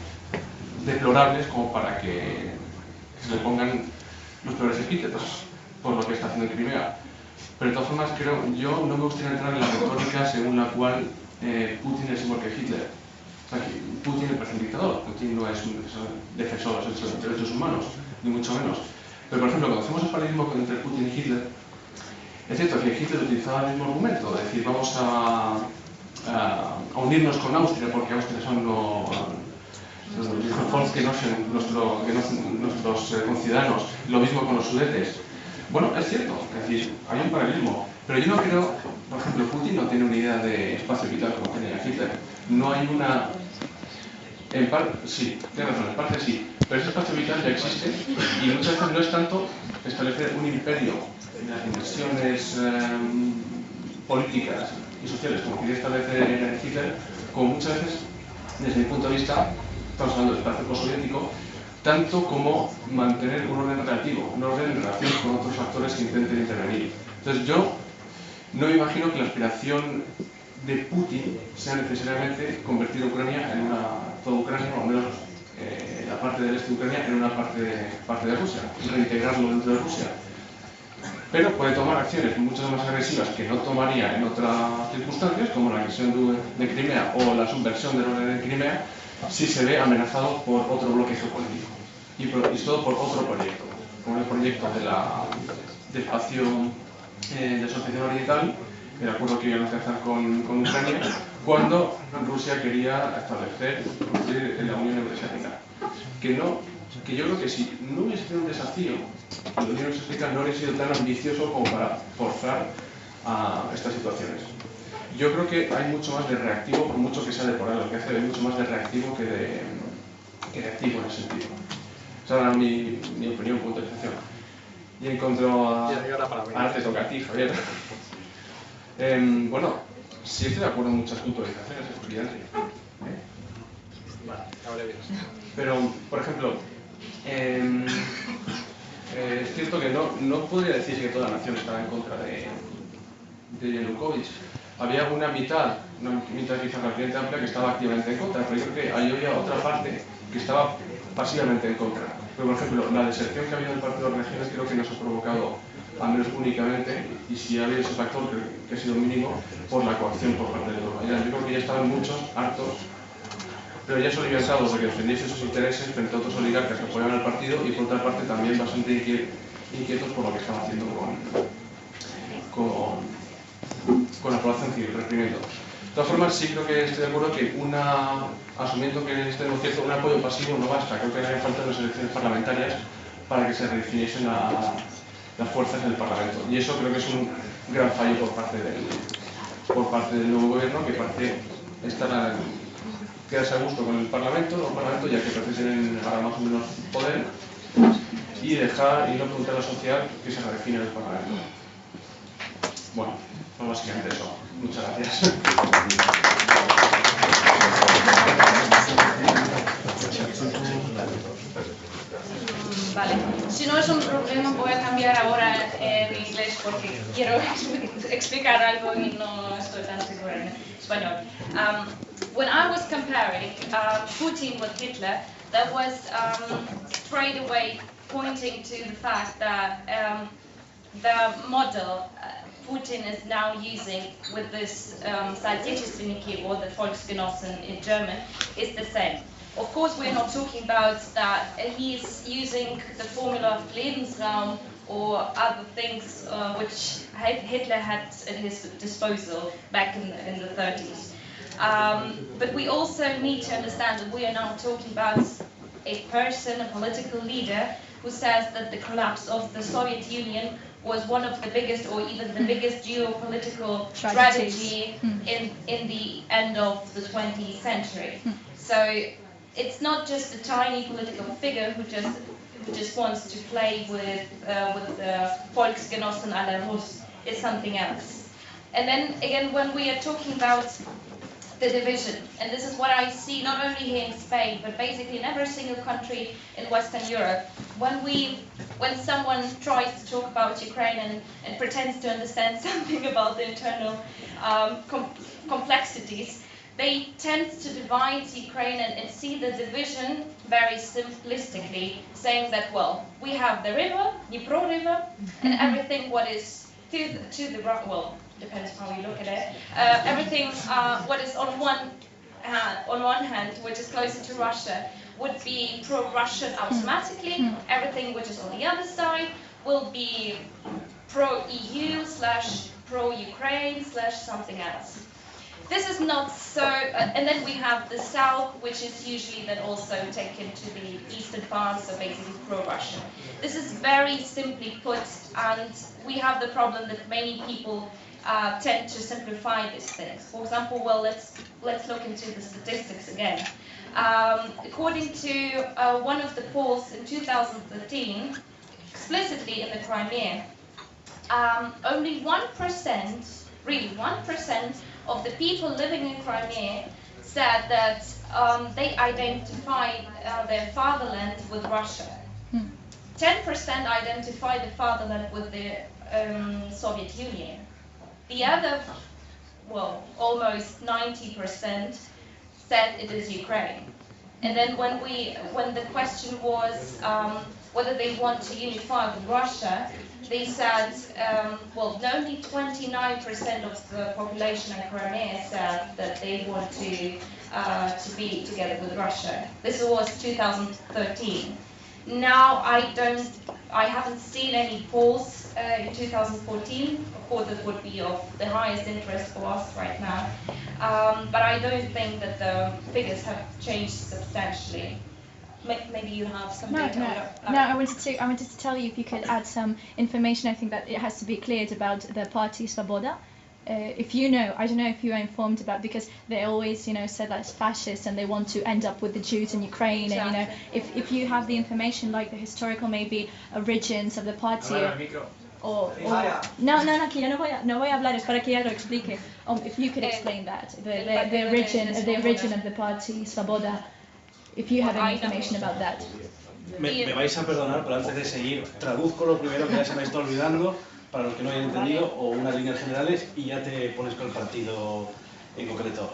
deplorables como para que se le pongan los peores epítetos por lo que está haciendo en Crimea. Pero de todas formas, yo no me gustaría entrar en la retórica según la cual Putin es igual que Hitler. O sea, Putin me parece un dictador. Putin no es un defensor de los derechos humanos, ni mucho menos. Pero, por ejemplo, cuando hacemos el paralelismo entre Putin y Hitler, es cierto que Hitler utilizaba el mismo argumento, es decir, vamos a unirnos con Austria porque Austria son nuestros conciudadanos, lo mismo con los sudetes. Bueno, es cierto, es decir, hay un paralelismo, pero yo no creo, por ejemplo, Putin no tiene una idea de espacio vital como tenía Hitler. No hay una... En parte, sí, tiene razón, en parte sí, Pero ese espacio vital ya existe y muchas veces no es tanto establecer un imperio en las inversiones políticas y sociales como quería establecer Hitler, como muchas veces, desde mi punto de vista, estamos hablando del espacio postsoviético, tanto como mantener un orden relativo, un orden en relación con otros factores que intenten intervenir. Entonces yo no me imagino que la aspiración de Putin sea necesariamente convertir Ucrania en toda Ucrania, o al menos la parte del este de Ucrania, en una parte de Rusia, y reintegrarlo dentro de Rusia. Pero puede tomar acciones mucho más agresivas que no tomaría en otras circunstancias, como la agresión de Crimea o la subversión del orden de Crimea, si se ve amenazado por otro bloque geopolítico y todo por otro proyecto, como el proyecto del espacio de asociación oriental, el acuerdo que iban a alcanzar con Ucrania, cuando Rusia quería establecer la Unión Euroasiática. Que yo creo que si no hubiese sido un desafío, la Unión Euroasiática no hubiera sido tan ambicioso como para forzar a estas situaciones. Yo creo que hay mucho más de reactivo, por mucho que sea de por ahí, lo que hace hay mucho más de reactivo que de activo en ese sentido. Esa era mi opinión, puntualización. Y en cuanto a... Ahora te toca a ti, Javier. Bueno, sí estoy de acuerdo en muchas puntualizaciones, estudiantes. Vale, ahora bien. Pero, por ejemplo, es cierto que no podría decir que toda la nación estaba en contra de Yanukovych. Había una mitad quizá relativamente amplia que estaba activamente en contra, pero yo creo que había otra parte que estaba pasivamente en contra. Pero, por ejemplo, la deserción que ha habido del Partido de las Regiones creo que no se ha provocado, al menos únicamente, y si ha habido ese factor que ha sido mínimo, por la coacción por parte de Europa. Yo creo que ya estaban muchos hartos, pero ya son libertados de que defendiese sus intereses frente a otros oligarcas que apoyaban al partido y, por otra parte, también bastante inquietos por lo que estaba haciendo con la población civil, reprimiendo. De todas formas, sí creo que estoy de acuerdo que asumiendo que estemos cierto, un apoyo pasivo no basta. Creo que haría falta las elecciones parlamentarias para que se redefiniesen las fuerzas del Parlamento. Y eso creo que es un gran fallo por parte del nuevo gobierno, que parece quedarse a gusto con el Parlamento, ya que parece tener ahora más o menos poder, y no preguntar a la sociedad que se redefine el Parlamento. Bueno, pues básicamente eso. Muchas gracias. Vale, si no es un problema voy a cambiar ahora en inglés porque quiero explicar algo y no estoy tan segura en español. When I was comparing Putin with Hitler, that was straight away pointing to the fact that the model Putin is now using with this Sozialistische or the Volksgenossen in German is the same. Of course, we're not talking about that he's using the formula of Lebensraum or other things which Hitler had at his disposal back in the 30s. But we also need to understand that we are now talking about a person, a political leader, who says that the collapse of the Soviet Union was one of the biggest or even the biggest geopolitical strategy in the end of the 20th century. So it's not just a tiny political figure who just wants to play with the Volksgenossen à la Russe. It's something else. And then again, when we are talking about the division, and this is what I see not only here in Spain, but basically in every single country in Western Europe, when someone tries to talk about Ukraine and pretends to understand something about the internal complexities, they tend to divide Ukraine and see the division very simplistically, saying that, well, we have the river, Dnipro River, and everything what is to the right, well, depends how you look at it, everything what is on one hand, which is closer to Russia, would be pro-Russian automatically. Everything which is on the other side will be pro-EU / pro-Ukraine / something else. This is not so, and then we have the south, which is usually then also taken to the eastern part, so basically pro-Russian. This is very simply put, and we have the problem that many people tend to simplify these things. For example, well, let's look into the statistics again. According to one of the polls in 2013, explicitly in the Crimea, only 1%, really 1% of the people living in Crimea said that they identified their fatherland with Russia. 10% identified the fatherland with the Soviet Union. The other, well, almost 90% said it is Ukraine. And then when the question was whether they want to unify with Russia, they said, well, only 29% of the population in Crimea said that they want to be together with Russia. This was 2013. Now I haven't seen any polls in 2014. Of course, it would be of the highest interest for us right now. But I don't think that the figures have changed substantially. Maybe you have some data. No, I wanted to tell you if you could add some information. I think that it has to be cleared about the party Svoboda. If you know, I don't know if you are informed about, because they always, said that it's fascist and they want to end up with the Jews in Ukraine. Exactly. And if you have the information, like the historical maybe origins of the party. No, que yo no voy a hablar, es para que ella lo explique. If you could explain that, the origin of the party Svoboda. If you have any information about that. Me vais a perdonar, pero antes de seguir, traduzco lo primero que ya se me está olvidando, para los que no hayan entendido, o unas líneas generales, y ya te pones con el partido en concreto.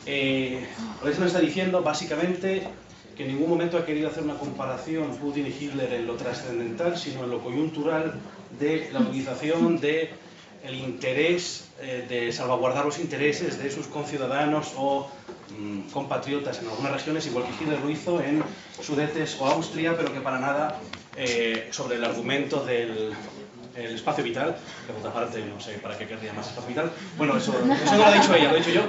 Por me está diciendo, básicamente, que en ningún momento ha querido hacer una comparación Putin y Hitler en lo trascendental, sino en lo coyuntural de la utilización del interés de salvaguardar los intereses de sus conciudadanos o compatriotas en algunas regiones, igual que Hitler lo hizo en Sudetes o Austria, pero que para nada sobre el argumento del espacio vital, que por otra parte no sé para qué querría más espacio vital. Bueno, eso no lo ha dicho ella, lo he dicho yo.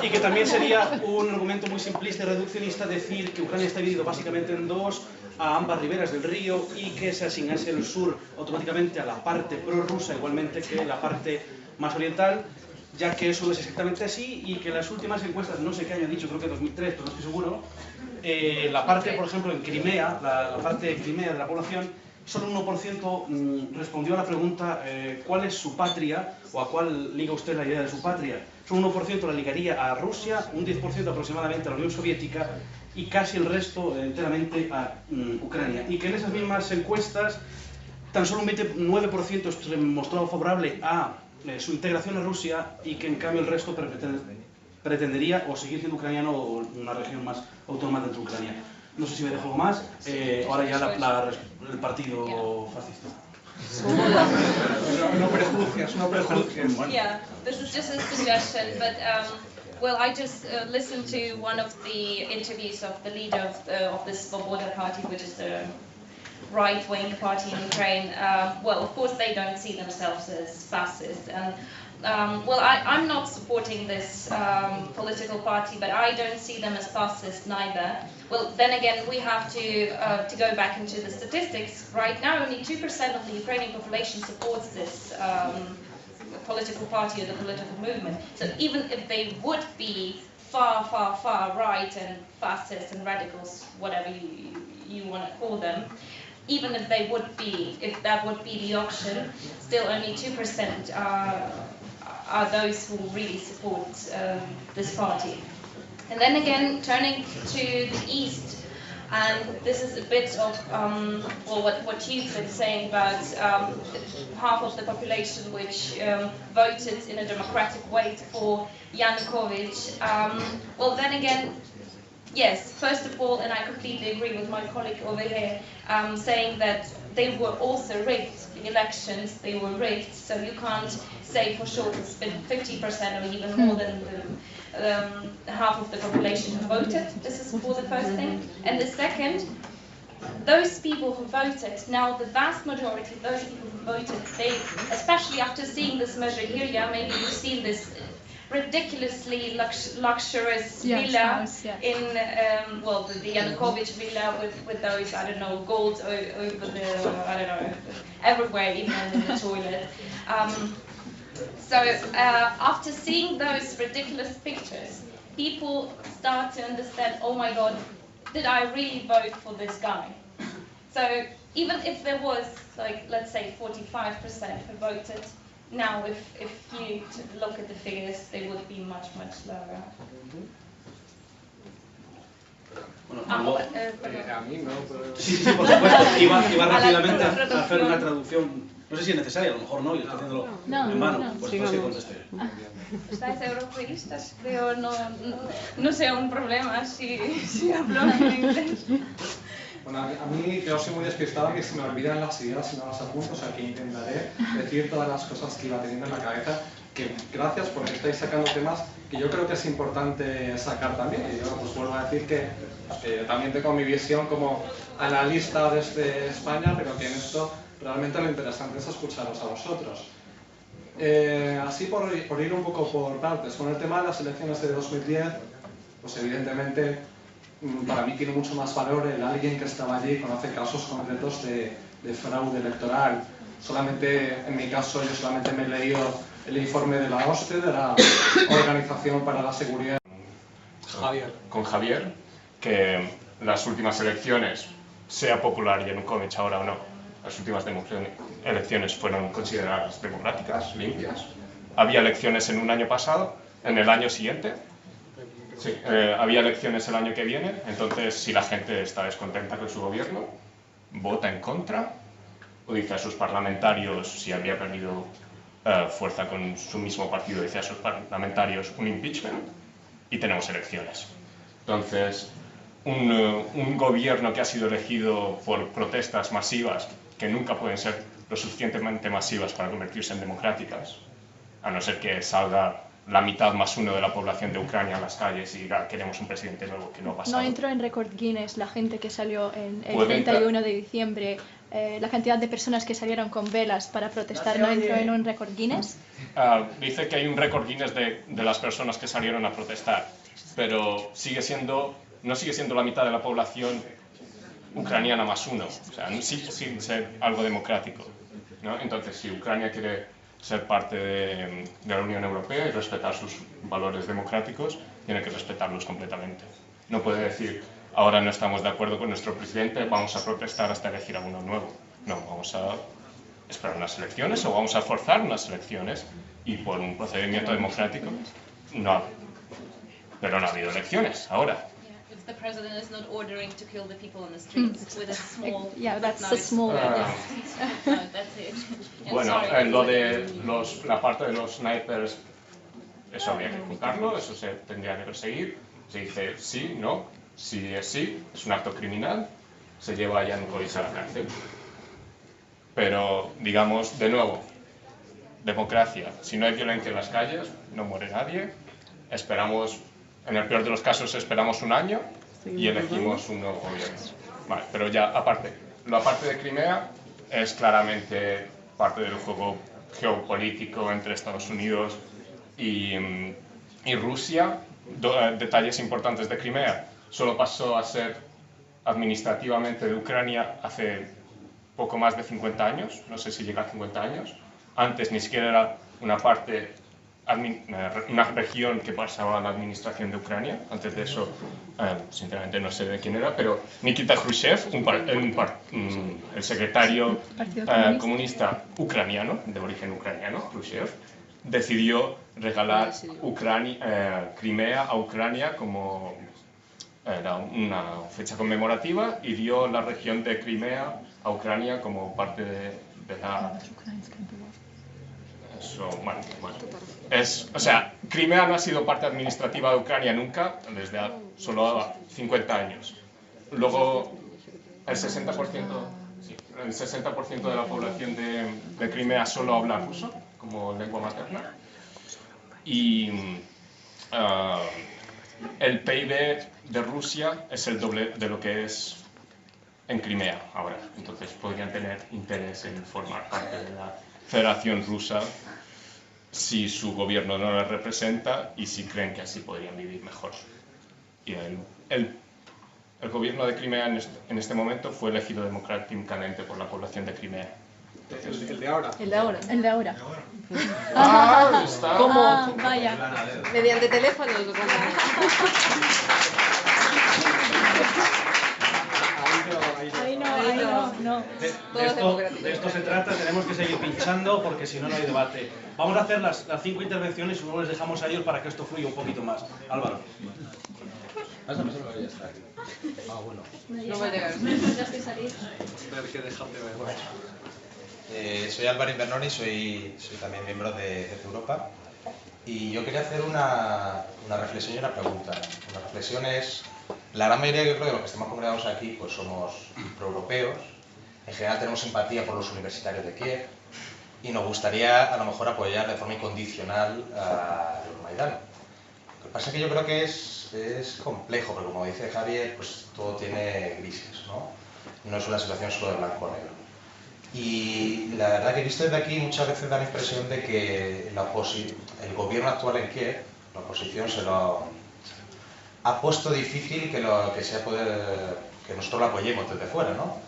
Y que también sería un argumento muy simplista y reduccionista decir que Ucrania está dividido básicamente en dos, a ambas riberas del río, y que se asignase el sur automáticamente a la parte prorrusa, igualmente que la parte más oriental, ya que eso no es exactamente así, y que las últimas encuestas, no sé qué año he dicho, creo que 2003, pero no estoy seguro, la parte, por ejemplo, en Crimea, la parte de Crimea de la población, solo un 1% respondió a la pregunta ¿cuál es su patria? O ¿a cuál liga usted la idea de su patria? Solo un 1% la ligaría a Rusia, un 10% aproximadamente a la Unión Soviética, y casi el resto enteramente a Ucrania. Y que en esas mismas encuestas tan solo un 29% se mostró favorable a su integración a Rusia, y que en cambio el resto pretendería o seguir siendo ucraniano o una región más autónoma dentro de Ucrania. No sé si me dejo algo más. Ahora ya el partido fascista. No prejuzgues. Yeah, this is just a suggestion, but well, I just listened to one of the interviews of the leader of the Svoboda party, which is the right-wing party in Ukraine. Well, of course, they don't see themselves as fascist, and well, I'm not supporting this political party, but I don't see them as fascist neither. Well, then again, we have to go back into the statistics. Right now, only 2% of the Ukrainian population supports this political party or the political movement. So even if they would be far, far, far right and fascists and radicals, whatever you want to call them, even if they would be, if that would be the option, still only 2% are those who really support this party. And then again, turning to the east, and this is a bit of well, what you've been saying about half of the population which voted in a democratic way for Yanukovych. Well, then again, yes, first of all, and I completely agree with my colleague over here, saying that they were also rigged, the elections, they were rigged, so you can't say for sure it's been 50% or even more than half of the population who voted. This is for the first thing. And the second, those people who voted, now the vast majority of those people who voted, they, especially after seeing this measure here, yeah, maybe you've seen this ridiculously luxurious Yes, villa house, yeah. in, well, the Yanukovych villa with those, I don't know, gold over the, I don't know, everywhere, even in the toilet. So after seeing those ridiculous pictures, people start to understand, oh my God, did I really vote for this guy? So even if there was, like, let's say 45% who voted, now if you look at the figures, they would be much, much lower. Bueno, A mí no, pero... sí, por supuesto. Iba rápidamente a hacer una traducción. No sé si es necesaria, a lo mejor no, yo estoy haciéndolo en vano. Pues sí contesté. ¿Estáis europeístas? Creo no sea un problema si hablo en inglés. Bueno, a mí yo soy muy despistado, que se me olvidan las ideas y no las apunto, o sea que intentaré decir todas las cosas que iba teniendo en la cabeza, que gracias porque estáis sacando temas que yo creo que es importante sacar también. Y yo pues vuelvo a decir que también tengo mi visión como analista desde España, pero que en esto realmente lo interesante es escucharos a vosotros. Así por ir un poco por partes, con el tema de las elecciones de 2010, pues evidentemente para mí tiene mucho más valor el alguien que estaba allí y conoce casos concretos de fraude electoral. Solamente, en mi caso, yo solamente me he leído el informe de la OSCE, de la Organización para la Seguridad. Con Javier, que las últimas elecciones, sea popular Yanukovych ahora o no, las últimas elecciones fueron consideradas democráticas, limpias. Había elecciones en un año pasado, en el año siguiente. Sí, había elecciones el año que viene, entonces si la gente está descontenta con su gobierno, vota en contra o dice a sus parlamentarios, si había perdido fuerza con su mismo partido, dice a sus parlamentarios un impeachment y tenemos elecciones. Entonces, un gobierno que ha sido elegido por protestas masivas, que nunca pueden ser lo suficientemente masivas para convertirse en democráticas, a no ser que salga la mitad más uno de la población de Ucrania en las calles y diga queremos un presidente nuevo, que no ha pasado. No entró en récord Guinness la gente que salió en el Puede 31 de diciembre, la cantidad de personas que salieron con velas para protestar, ¿no entró en un récord Guinness? Dice que hay un récord Guinness de las personas que salieron a protestar, pero no sigue siendo la mitad de la población ucraniana más uno, o sea, sigue sin ser algo democrático, ¿no? Entonces, si Ucrania quiere ser parte de la Unión Europea y respetar sus valores democráticos, tiene que respetarlos completamente. No puede decir, ahora no estamos de acuerdo con nuestro presidente, vamos a protestar hasta elegir a uno nuevo. No, vamos a esperar unas elecciones o vamos a forzar unas elecciones y por un procedimiento democrático pero no ha habido elecciones ahora. If the president is not ordering to kill the people on the streets with a small... Yeah, that's the small... No, that's it. And Bueno, sorry. lo de la parte de los snipers, eso habría que juzgarlo, eso se tendría que perseguir. Se dice sí, no, si es sí, es un acto criminal, se lleva a Yanukovych a la cárcel. Pero, digamos, de nuevo, democracia, si no hay violencia en las calles, no muere nadie, esperamos, en el peor de los casos esperamos un año y elegimos un nuevo gobierno. Vale, pero ya aparte, la parte de Crimea es claramente parte del juego geopolítico entre Estados Unidos y Rusia. Detalles importantes de Crimea: solo pasó a ser administrativamente de Ucrania hace poco más de 50 años, no sé si llega a 50 años. Antes ni siquiera era una parte, una región que pasaba a la administración de Ucrania. Antes de eso, sinceramente no sé de quién era, pero Nikita Khrushchev, el secretario comunista ucraniano, de origen ucraniano, Khrushchev, decidió regalar Crimea a Ucrania como era una fecha conmemorativa y dio la región de Crimea a Ucrania como parte de la... Eso, bueno. O sea, Crimea no ha sido parte administrativa de Ucrania nunca, desde solo 50 años. Luego, el 60% de la población de Crimea solo habla ruso como lengua materna. Y el PIB de Rusia es el doble de lo que es en Crimea ahora. Entonces podrían tener interés en formar parte de la Federación Rusa si su gobierno no les representa y si creen que así podrían vivir mejor. Y el gobierno de Crimea en este momento fue elegido democráticamente por la población de Crimea. Entonces, ¿El de ahora? El de ahora. El de ahora. está. ¿Cómo? Vaya. ¿Mediante teléfonos o cómo? Ahí no. De esto se trata, tenemos que seguir pinchando porque si no, no hay debate. Vamos a hacer las 5 intervenciones y luego les dejamos a ellos para que esto fluya un poquito más. Álvaro. No va a llegar. Tener que dejarte ver. Soy Álvaro Invernoni, soy también miembro de Europa y yo quería hacer una reflexión y una pregunta. La reflexión es, la gran mayoría, yo creo, de los que estamos congregados aquí pues somos proeuropeos, en general tenemos simpatía por los universitarios de Kiev y nos gustaría a lo mejor apoyar de forma incondicional a Euromaidan. Lo que pasa es que yo creo que es complejo, porque como dice Javier, pues todo tiene grises, ¿no? No es una situación solo de blanco o negro. Y la verdad que visto desde aquí muchas veces da la impresión de que el gobierno actual en Kiev, la oposición, se lo ha puesto difícil que nosotros lo apoyemos desde fuera, ¿no?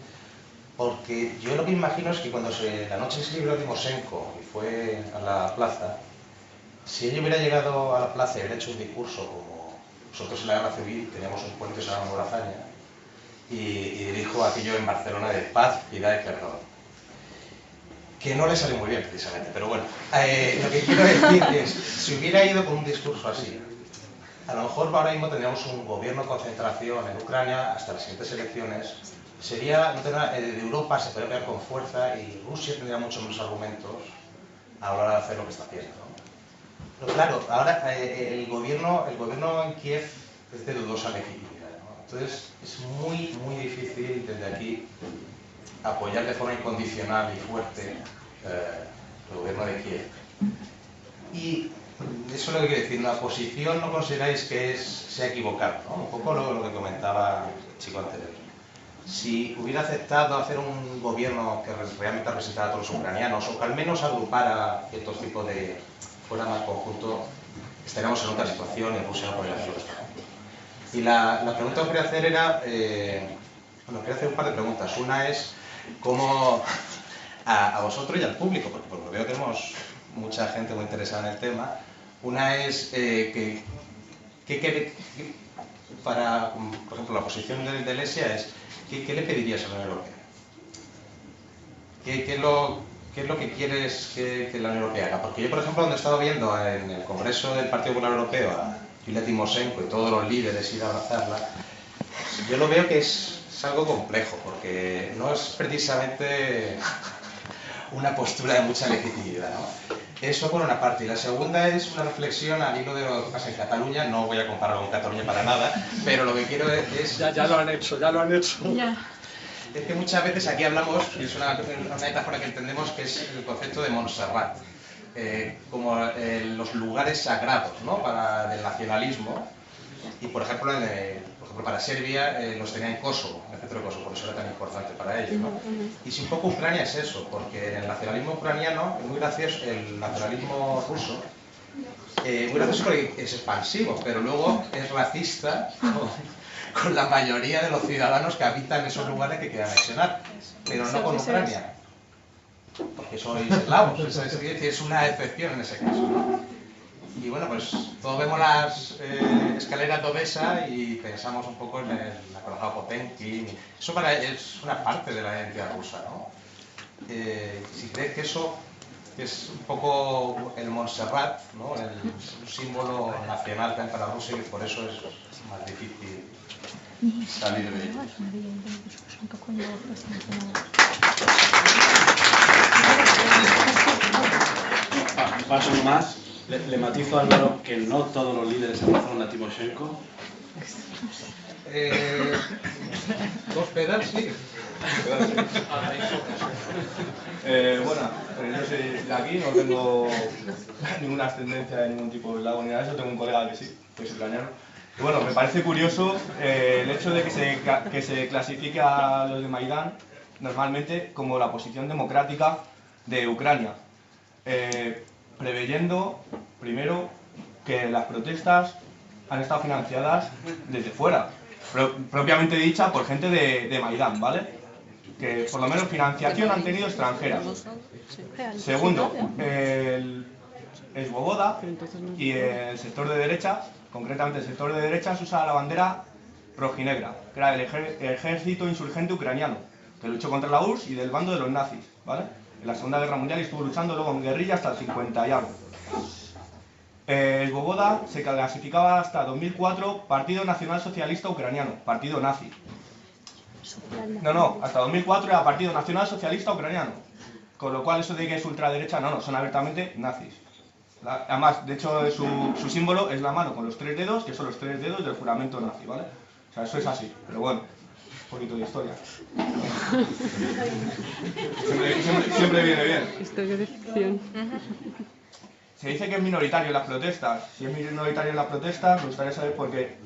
Porque yo lo que imagino es que cuando la noche se libró Timoshenko y fue a la plaza, si ella hubiera llegado a la plaza y hubiera hecho un discurso como nosotros en la guerra civil teníamos un puente que se llama Morazaña y dijo aquello en Barcelona de paz, piedad y perdón, que no le salió muy bien precisamente, pero bueno, lo que quiero decir es, si hubiera ido con un discurso así, a lo mejor ahora mismo tendríamos un gobierno de concentración en Ucrania hasta las siguientes elecciones, de Europa se podría pegar con fuerza y Rusia tendría muchos menos argumentos a la hora de hacer lo que está haciendo, ¿no? Pero claro, ahora el gobierno en Kiev es de dudosa legitimidad, ¿no? Entonces es muy difícil desde aquí apoyar de forma incondicional y fuerte el gobierno de Kiev. Y eso es lo que quiero decir, la oposición no consideráis que se ha equivocado, ¿no? Un poco lo que comentaba el chico anterior. Si hubiera aceptado hacer un gobierno que realmente representara a todos los ucranianos, o que al menos agrupara ciertos tipos de fuera más conjunto, estaríamos en otra situación y Rusia no podría hacerlo. Y la pregunta que quería hacer era, quería hacer un par de preguntas. Una es, ¿cómo a vosotros y al público, porque por lo que veo tenemos mucha gente muy interesada en el tema, una es para, por ejemplo, la posición de Lesia es, ¿qué le pedirías a la Unión Europea? ¿Qué es lo que quieres que la Unión Europea haga? Porque yo, por ejemplo, cuando he estado viendo en el Congreso del Partido Popular Europeo a Yulia Timoshenko y todos los líderes ir a abrazarla, yo lo veo que es algo complejo, porque no es precisamente una postura de mucha legitimidad, ¿no? Eso por una parte. Y la segunda es una reflexión al hilo de lo que pasa en Cataluña. No voy a comparar con Cataluña para nada, pero lo que quiero es... Ya lo han hecho. Ya. Es que muchas veces aquí hablamos, y es una metáfora que entendemos, que es el concepto de Montserrat, como los lugares sagrados, ¿no? Del nacionalismo. Y por ejemplo, para Serbia los tenía en Kosovo, en el centro de Kosovo, por eso era tan importante para ellos, ¿no? Y si un poco Ucrania es eso, porque el nacionalismo ucraniano es muy gracioso, el nacionalismo ruso, muy gracioso porque es expansivo, pero luego es racista con la mayoría de los ciudadanos que habitan esos lugares que quieren anexionar, pero no con Ucrania, porque sois eslavos, es una excepción en ese caso, ¿no? Y bueno, pues todos vemos las escaleras de Odessa y pensamos un poco en el acorazado Potemkin. Eso es una parte de la identidad rusa, ¿no? Si crees que eso es un poco el Montserrat, ¿no? Un símbolo nacional que hay para Rusia y por eso es más difícil salir de ello. Paso más. Le matizo a Álvaro que no todos los líderes abrazaron a Timoshenko. Dos pedas, sí. Bueno, yo soy de aquí, no tengo ninguna ascendencia de ningún tipo de lago ni nada de eso, tengo un colega que sí, que es ucraniano. Y bueno, me parece curioso el hecho de que se clasifique a los de Maidán normalmente como la oposición democrática de Ucrania. preveyendo, primero, que las protestas han estado financiadas desde fuera, propiamente dicha por gente de Maidán, ¿vale? Que por lo menos financiación han tenido extranjeras. Segundo, el Svoboda y el sector de derecha, concretamente el sector de derechas, usa la bandera rojinegra, que era el ejército insurgente ucraniano, que luchó contra la URSS y del bando de los nazis, ¿vale? En la Segunda Guerra Mundial y estuvo luchando luego en guerrilla hasta el 50 y algo. El Svoboda se clasificaba hasta 2004 Partido Nacional Socialista Ucraniano, partido nazi. No, hasta 2004 era Partido Nacional Socialista Ucraniano. Con lo cual eso de que es ultraderecha, no, son abiertamente nazis. Además, de hecho, su símbolo es la mano con los 3 dedos, que son los 3 dedos del juramento nazi, ¿vale? O sea, eso es así, pero bueno, un poquito de historia. Siempre viene bien. Historia de ficción. Se dice que es minoritario en las protestas. Si es minoritario en las protestas, me gustaría saber por qué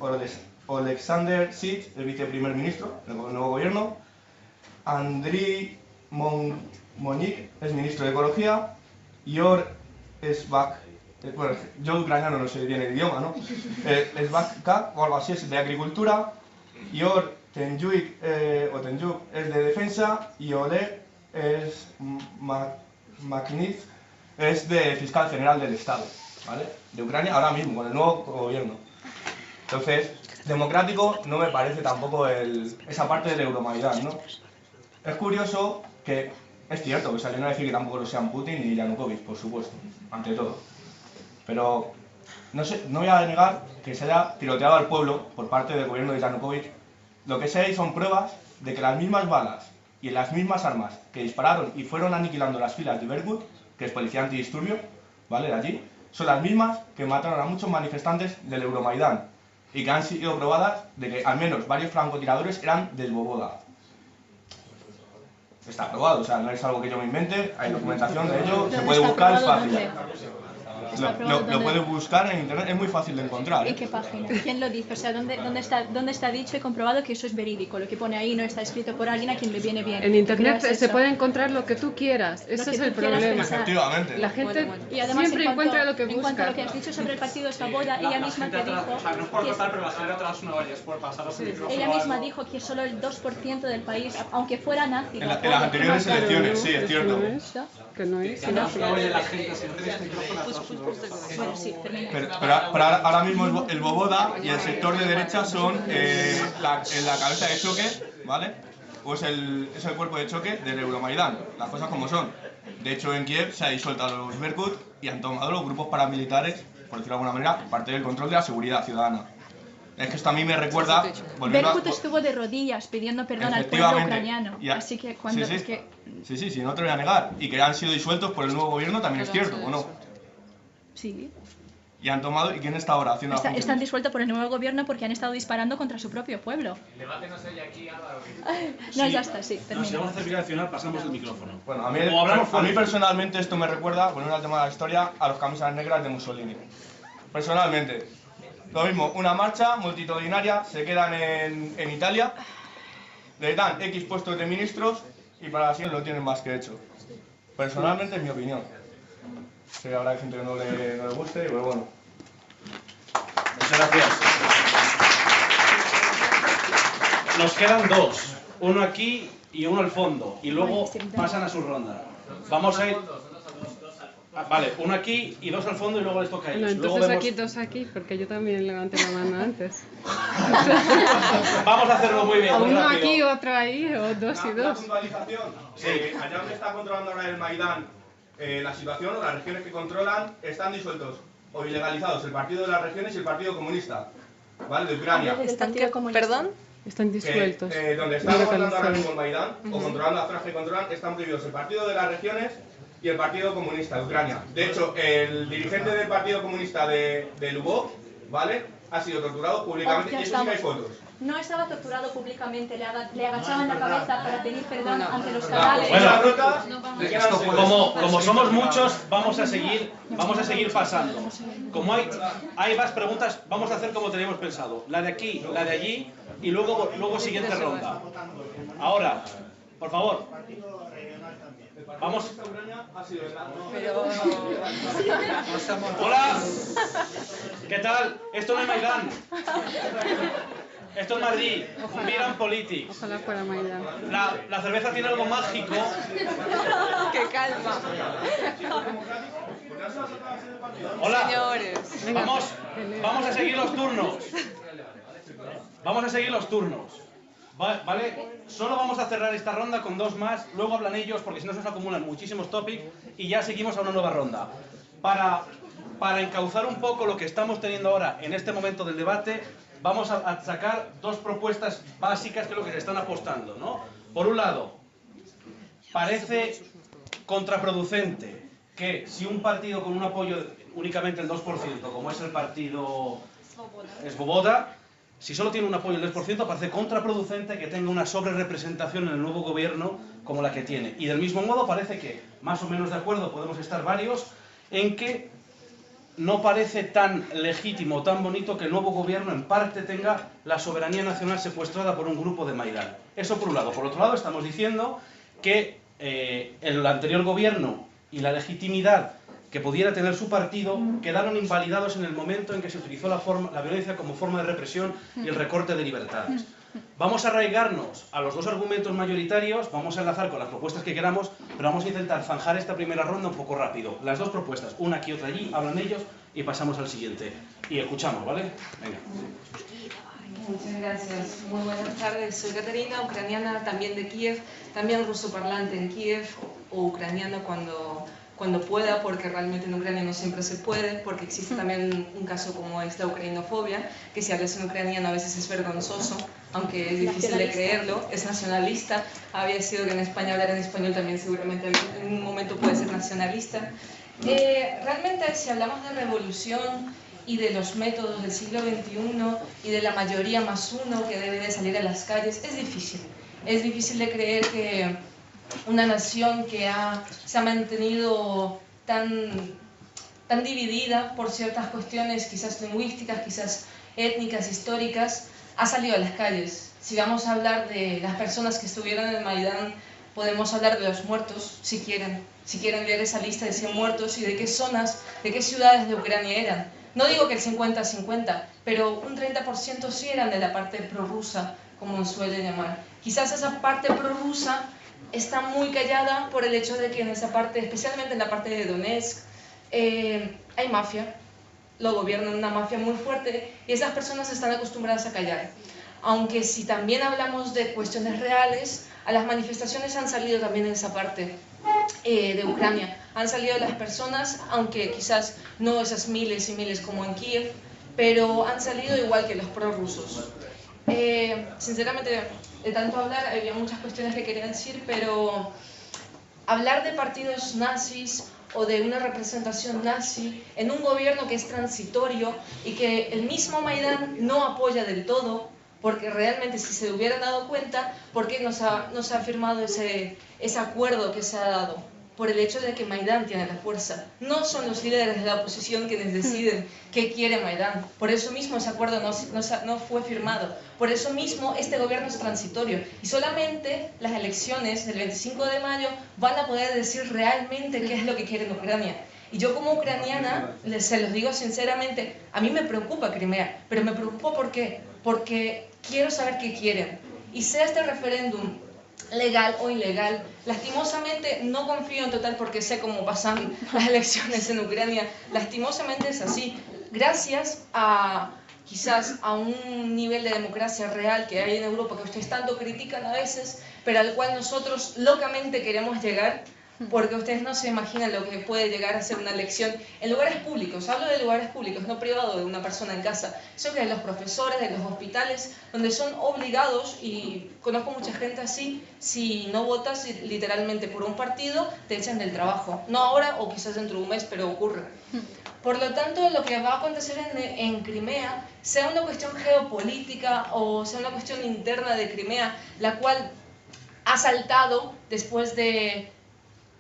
Oleksandr Sich, el viceprimer ministro del nuevo gobierno, Andriy Monik es ministro de Ecología, Yor Svak, bueno, yo ucraniano no sé bien el idioma, ¿no? Svak o algo así es de Agricultura, Yor Tenjuk es de Defensa y Oleg es Maknitz es de fiscal general del Estado, ¿vale? De Ucrania ahora mismo, con el nuevo gobierno. Entonces, democrático no me parece tampoco esa parte del Euromaidan, ¿no? Es curioso que, es cierto, que salen a decir que tampoco lo sean Putin ni Yanukovych, por supuesto, ante todo. Pero no voy a negar que se haya tiroteado al pueblo por parte del gobierno de Yanukovych. Lo que sé hay son pruebas de que las mismas balas y las mismas armas que dispararon y fueron aniquilando las filas de Berkut, que es policía antidisturbio, ¿vale?, de allí, son las mismas que mataron a muchos manifestantes del Euromaidan y que han sido probadas de que al menos varios francotiradores eran del Svoboda. Está probado, o sea, no es algo que yo me invente, hay documentación de ello, se puede buscar, es fácil. Lo puedes buscar en internet, es muy fácil de encontrar. ¿En qué página? ¿Quién lo dice? O sea, ¿dónde está dicho y comprobado que eso es verídico? Lo que pone ahí no está escrito por alguien a quien le viene bien. En internet se puede encontrar lo que tú quieras, ese es el problema. Efectivamente. La gente y además, siempre encuentra lo que busca. En cuanto a lo que has dicho sobre el partido Svoboda, ella misma te dijo... O sea, no es por pasar, pero la señora atrás no vayas por pasar los micrófonos. Ella misma dijo que solo el 2% del país, aunque fuera nazi... En las anteriores elecciones, sí, es cierto. Que no es. No oye la gente, si no tienes micrófono atrás no vas. Bueno, sí, pero ahora mismo el Svoboda y el sector de derecha son la cabeza de choque, ¿vale? O es el cuerpo de choque del Euromaidan, las cosas como son. De hecho, en Kiev se ha disuelto a los Berkut y han tomado los grupos paramilitares, por decirlo de alguna manera, parte del control de la seguridad ciudadana. Es que esto a mí me recuerda... Berkut estuvo de rodillas pidiendo perdón al pueblo ucraniano. Así que cuando... Sí, no te lo voy a negar. Y que han sido disueltos por el nuevo gobierno también es cierto, ¿o no? Sí. Y han tomado... ¿Y quién está ahora haciendo la Están disueltos por el nuevo gobierno porque han estado disparando contra su propio pueblo. El debate no se oye aquí, Álvaro. No, ya está, sí, termina. Si vamos a hacer nacional, pasamos el micrófono. Bueno, a mí personalmente esto me recuerda, volviendo al tema de la historia, a los camisas negras de Mussolini. Personalmente. Lo mismo, una marcha multitudinaria, se quedan en Italia, le dan X puestos de ministros y para la siguiente lo tienen más que hecho. Personalmente, es mi opinión. Sí, habrá gente que no le guste, pero bueno. Muchas gracias. Nos quedan dos, uno aquí y uno al fondo, y luego pasan a su ronda. Vamos a ir... Vale, uno aquí y dos al fondo y luego les toca a ellos. No, entonces aquí, dos aquí, porque yo también levanté la mano antes. Vamos a hacerlo muy bien. Uno aquí, otro ahí, o dos y dos. Puntualización. Sí, allá donde está controlando ahora el Maidán la situación, o las regiones que controlan, están disueltos o ilegalizados el Partido de las Regiones y el Partido Comunista, ¿vale? De Ucrania. ¿Perdón? Están disueltos. Donde está gobernando ahora mismo el Maidán, o controlando las zonas que controlan, están prohibidos el Partido de las Regiones y el Partido Comunista de Ucrania. De hecho, el dirigente del Partido Comunista de Lubov, ¿vale?, ha sido torturado públicamente, y eso sí que hay fotos. No estaba torturado públicamente, le agachaban la cabeza para pedir perdón ante los canales. Bueno, como somos muchos, vamos a seguir pasando. Como hay más preguntas, vamos a hacer como teníamos pensado. La de aquí, la de allí, y luego siguiente ronda. Ahora, por favor. Vamos. Pero... Hola. ¿Qué tal? Esto no es Maidán. Esto es Madrid. Miran Politics. Ojalá fuera Maidán. La cerveza tiene algo mágico. ¡Qué calma! Hola. Señores. Vamos a seguir los turnos. Vamos a seguir los turnos. ¿Vale? Solo vamos a cerrar esta ronda con 2 más, luego hablan ellos porque si no se nos acumulan muchísimos topics y ya seguimos a una nueva ronda. Para encauzar un poco lo que estamos teniendo ahora en este momento del debate, vamos a sacar 2 propuestas básicas que es lo que se están apostando, ¿no? Por un lado, parece contraproducente que si un partido con un apoyo únicamente el 2%, como es el partido Svoboda, si solo tiene un apoyo del 10%, parece contraproducente que tenga una sobrerepresentación en el nuevo gobierno como la que tiene. Y del mismo modo parece que, más o menos de acuerdo, podemos estar varios, en que no parece tan legítimo, tan bonito que el nuevo gobierno en parte tenga la soberanía nacional secuestrada por un grupo de Maidán. Eso por un lado. Por otro lado, estamos diciendo que el anterior gobierno y la legitimidad que pudiera tener su partido quedaron invalidados en el momento en que se utilizó la violencia como forma de represión y el recorte de libertades. Vamos a arraigarnos a los 2 argumentos mayoritarios, vamos a enlazar con las propuestas que queramos, pero vamos a intentar zanjar esta primera ronda un poco rápido. Las 2 propuestas, una aquí, otra allí, hablan ellos y pasamos al siguiente. Y escuchamos, ¿vale? Venga. Muchas gracias. Muy buenas tardes. Soy Caterina, ucraniana, también de Kiev, también rusoparlante en Kiev, o ucraniana cuando pueda, porque realmente en Ucrania no siempre se puede, porque existe también un caso como esta ucrainofobia, que si hablas en ucraniano a veces es vergonzoso, aunque es difícil de creerlo, es nacionalista. Había sido que en España hablar en español también seguramente en un momento puede ser nacionalista. Realmente si hablamos de revolución y de los métodos del siglo XXI y de la mayoría más uno que debe de salir a las calles, es difícil. Es difícil de creer que una nación que se ha mantenido tan dividida por ciertas cuestiones, quizás lingüísticas, quizás étnicas, históricas, ha salido a las calles. Si vamos a hablar de las personas que estuvieron en el Maidán, podemos hablar de los muertos, si quieren ver esa lista de 100 muertos y de qué zonas, de qué ciudades de Ucrania eran. No digo que el 50-50, pero un 30% sí eran de la parte prorrusa, como suele llamar. Quizás esa parte prorrusa está muy callada por el hecho de que en esa parte, especialmente en la parte de Donetsk, hay mafia, lo gobierna una mafia muy fuerte y esas personas están acostumbradas a callar. Aunque si también hablamos de cuestiones reales, a las manifestaciones han salido también en esa parte de Ucrania. Han salido las personas, aunque quizás no esas miles y miles como en Kiev, pero han salido igual que los prorrusos. Sinceramente, de tanto hablar, había muchas cuestiones que quería decir, pero hablar de partidos nazis o de una representación nazi en un gobierno que es transitorio y que el mismo Maidán no apoya del todo, porque realmente si se hubieran dado cuenta, ¿por qué no se ha firmado ese acuerdo que se ha dado? Por el hecho de que Maidán tiene la fuerza. No son los líderes de la oposición quienes deciden qué quiere Maidán. Por eso mismo ese acuerdo no fue firmado. Por eso mismo este gobierno es transitorio. Y solamente las elecciones del 25 de mayo van a poder decir realmente qué es lo que quiere Ucrania. Y yo como ucraniana, se los digo sinceramente, a mí me preocupa Crimea. Pero me preocupa ¿por qué? Porque quiero saber qué quieren. Y sea este referéndum legal o ilegal, lastimosamente no confío en total porque sé cómo pasan las elecciones en Ucrania, lastimosamente es así, gracias a quizás a un nivel de democracia real que hay en Europa que ustedes tanto critican a veces, pero al cual nosotros locamente queremos llegar, porque ustedes no se imaginan lo que puede llegar a ser una elección en lugares públicos. Hablo de lugares públicos, no privados de una persona en casa. Eso que de los profesores, de los hospitales, donde son obligados, y conozco mucha gente así, si no votas literalmente por un partido, te echan del trabajo. No ahora o quizás dentro de un mes, pero ocurre. Por lo tanto, lo que va a acontecer en Crimea, sea una cuestión geopolítica o sea una cuestión interna de Crimea, la cual ha saltado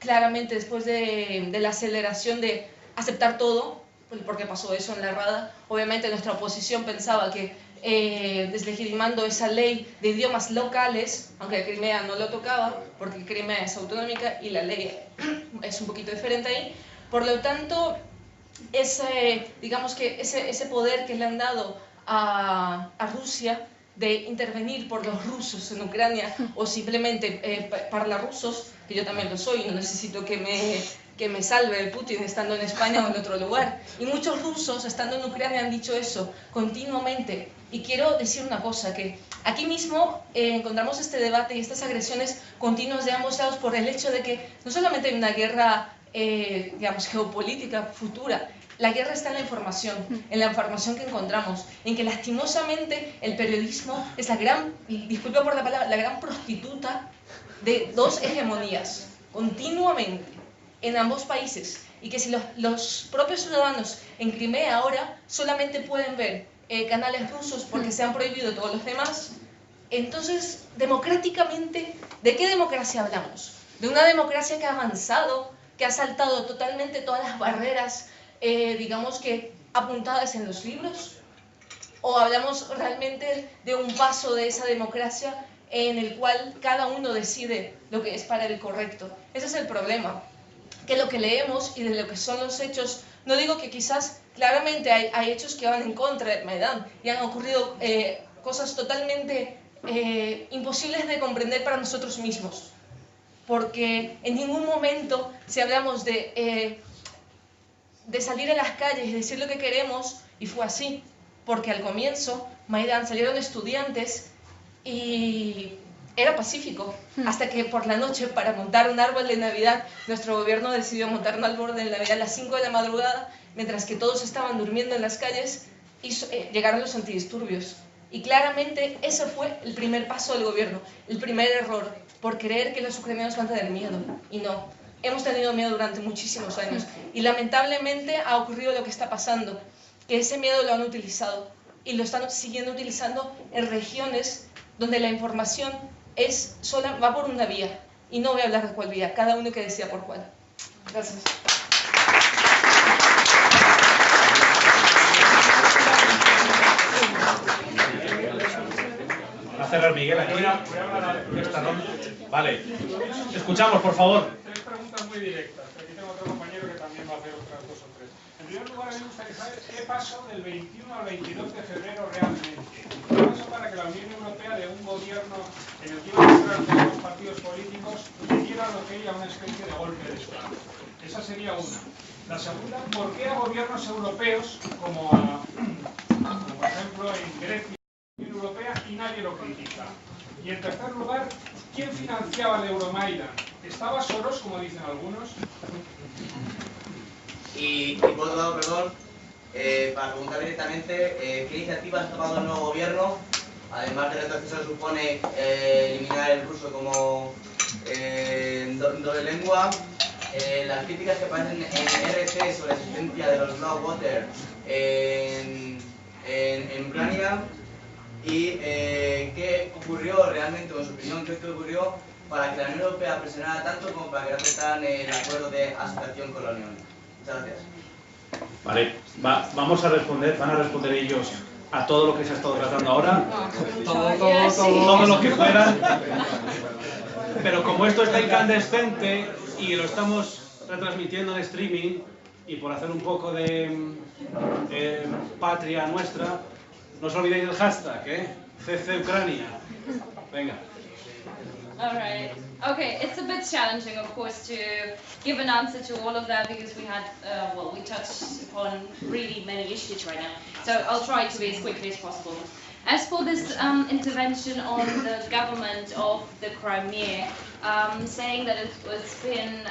claramente después de la aceleración de aceptar todo, porque pasó eso en la Rada. Obviamente nuestra oposición pensaba que deslegitimando esa ley de idiomas locales, aunque Crimea no lo tocaba, porque Crimea es autonómica y la ley es un poquito diferente ahí. Por lo tanto, digamos que ese poder que le han dado a Rusia de intervenir por los rusos en Ucrania o simplemente para los rusos, que yo también lo soy, no necesito que me salve Putin estando en España o en otro lugar. Y muchos rusos estando en Ucrania han dicho eso continuamente. Y quiero decir una cosa, que aquí mismo encontramos este debate y estas agresiones continuas de ambos lados por el hecho de que no solamente hay una guerra digamos, geopolítica futura. La guerra está en la información que encontramos, en que lastimosamente el periodismo es la gran, disculpa por la palabra, la gran prostituta de dos hegemonías, continuamente, en ambos países. Y que si los propios ciudadanos en Crimea ahora solamente pueden ver canales rusos porque se han prohibido todos los demás, entonces, democráticamente, ¿de qué democracia hablamos? ¿De una democracia que ha avanzado, que ha saltado totalmente todas las barreras, digamos que apuntadas en los libros? ¿O hablamos realmente de un paso de esa democracia en el cual cada uno decide lo que es para el correcto? Ese es el problema, que lo que leemos y de lo que son los hechos, no digo que quizás claramente hay hechos que van en contra del Maidán y han ocurrido cosas totalmente imposibles de comprender para nosotros mismos, porque en ningún momento, si hablamos de salir a las calles y decir lo que queremos, y fue así, porque al comienzo Maidán salieron estudiantes y era pacífico, hasta que por la noche, para montar un árbol de Navidad, nuestro gobierno decidió montar un árbol de Navidad a las 5 de la madrugada, mientras que todos estaban durmiendo en las calles, y llegaron los antidisturbios. Y claramente ese fue el primer paso del gobierno, el primer error, por creer que los ucranianos van a tener miedo, y no. Hemos tenido miedo durante muchísimos años, y lamentablemente ha ocurrido lo que está pasando, que ese miedo lo han utilizado, y lo están siguiendo utilizando en regiones donde la información va por una vía, y no voy a hablar de cuál vía, cada uno que decida por cuál. Gracias. Va a cerrar Miguel aquí. Vale. Escuchamos, por favor. Tres preguntas muy directas. Aquí tengo otro compañero que también va a hacer otras dos o tres. En primer lugar, a mí me gustaría saber qué pasó del 21 al 22 de febrero realmente. ¿Qué pasó para que la Unión Europea, de un gobierno en el que iban a entrar todos los partidos políticos, diera lo que era una especie de golpe de Estado? Esa sería una. La segunda, ¿por qué a gobiernos europeos, como por ejemplo en Grecia, la Unión Europea, y nadie lo critica? Y en tercer lugar, ¿quién financiaba el Euromaidan? ¿Estaba Soros, como dicen algunos? Y por otro lado, perdón, para preguntar directamente, ¿qué iniciativas ha tomado el nuevo gobierno? Además de retroceso, supone eliminar el ruso como doble lengua. Las críticas que aparecen en RC sobre la existencia de los Black Water en Ucrania. Y qué ocurrió realmente, o en su opinión, qué ocurrió para que la Unión Europea presionara tanto como para que aceptaran el acuerdo de asociación con la Unión. Muchas gracias. Vale, van a responder ellos a todo lo que se ha estado tratando ahora. Todo lo que puedan. Pero como esto está incandescente y lo estamos retransmitiendo en streaming, y por hacer un poco de patria nuestra, no os olvidéis del hashtag, CC Ucrania. Venga. All right. Okay, it's a bit challenging, of course, to give an answer to all of that because we had, we touched upon really many issues right now. So I'll try to be as quickly as possible. As for this intervention on the government of the Crimea, saying that it was been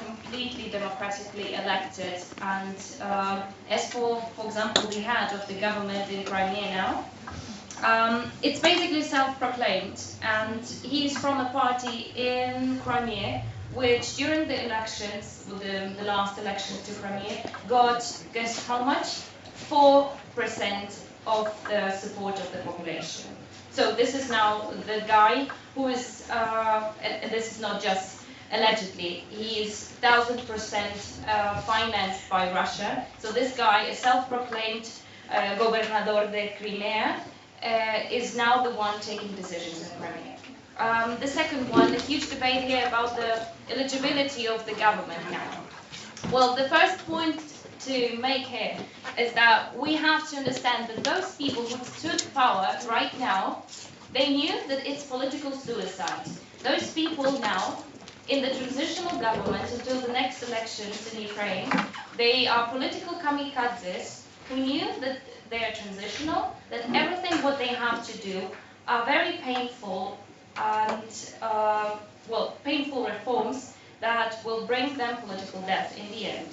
completely democratically elected, and as for example, the head of the government in Crimea now, it's basically self-proclaimed, and he's from a party in Crimea which during the elections, the last elections to Crimea, got, guess how much? 4% of the support of the population. So this is now the guy who is, and this is not just allegedly, he is 1000% financed by Russia. So this guy is self-proclaimed gobernador de Crimea, is now the one taking decisions in Crimea. The second one, the huge debate here about the eligibility of the government now. Well, the first point to make here is that we have to understand that those people who took power right now, they knew that it's political suicide. Those people now, in the transitional government until the next elections in Ukraine, they are political kamikazes who knew that they are transitional, that everything what they have to do are very painful and, well, painful reforms that will bring them political death in the end.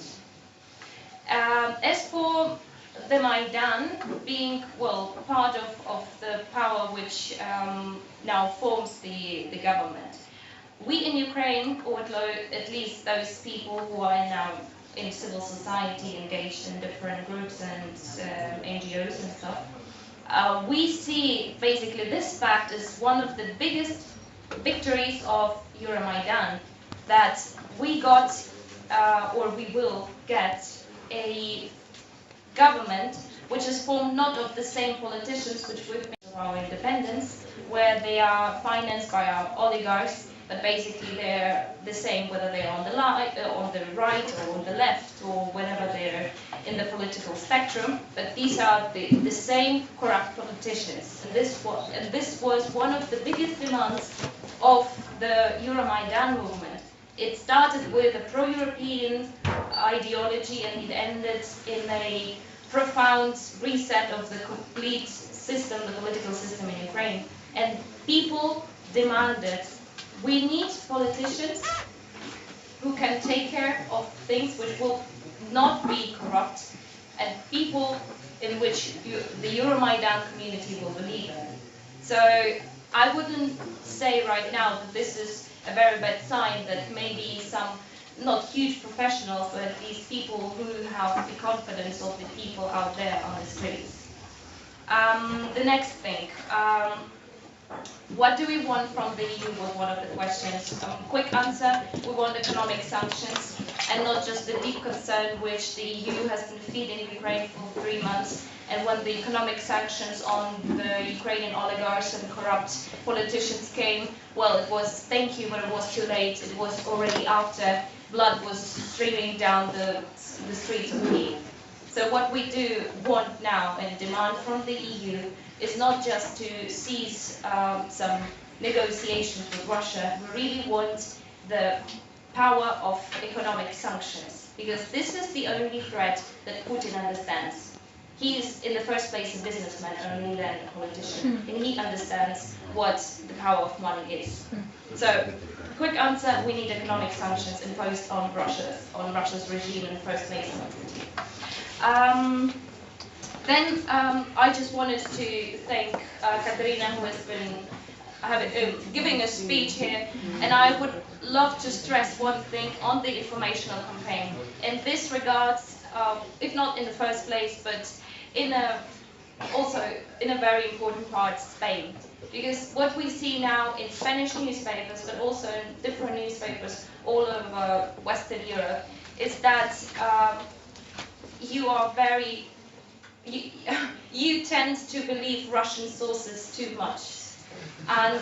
As for the Maidan being, well, part of the power which now forms the government, we in Ukraine, or at least those people who are now in civil society, engaged in different groups and NGOs and stuff, we see basically this fact as one of the biggest victories of Euromaidan, that we got, or we will get, a government which is formed not of the same politicians which we've been of our independence, where they are financed by our oligarchs, but basically they're the same whether they're on the right or on the left or whenever they're in the political spectrum. But these are the same corrupt politicians, and this was one of the biggest demands of the Euromaidan movement. It started with a pro-European ideology and it ended in a profound reset of the complete system, the political system in Ukraine. And people demanded, we need politicians who can take care of things which will not be corrupt, and people in which the Euromaidan community will believe in. So I wouldn't say right now that this is a very bad sign, that maybe some not huge professionals, but at least people who have the confidence of the people out there on the streets. The next thing, what do we want from the EU was one of the questions. Quick answer, we want economic sanctions, and not just the deep concern which the EU has been feeding Ukraine for 3 months. And when the economic sanctions on the Ukrainian oligarchs and corrupt politicians came, well, it was thank you, but it was too late. It was already after blood was streaming down the streets of Kyiv. So what we do want now and demand from the EU is not just to cease some negotiations with Russia. We really want the power of economic sanctions, because this is the only threat that Putin understands. He is, in the first place, a businessman, only then a politician, and he understands what the power of money is. So, quick answer, we need economic sanctions imposed on Russia's regime in the first place. Then I just wanted to thank Katerina, who has been giving a speech here, and I would love to stress one thing on the informational campaign. In this regards, if not in the first place, but also in a very important part, Spain. Because what we see now in Spanish newspapers, but also in different newspapers all over Western Europe, is that you tend to believe Russian sources too much. And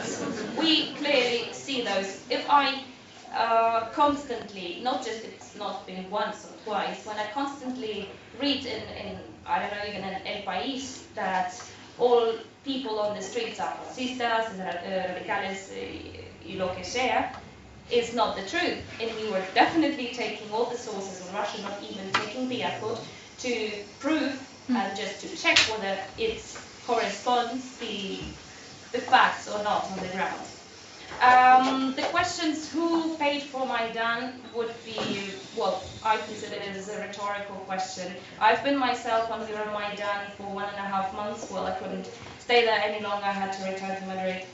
we clearly see those. If I constantly, not just it's not been once or twice, when I constantly read in I don't know, even in El País, that all people on the streets are fascistas, radicales, y lo que sea, is not the truth. And we were definitely taking all the sources in Russia, not even taking the effort to prove and just to check whether it corresponds the facts or not on the ground. The questions who paid for Maidan would be, well, I consider it as a rhetorical question. I've been myself on Euromaidan for 1.5 months. Well, I couldn't stay there any longer. I had to return to Madrid.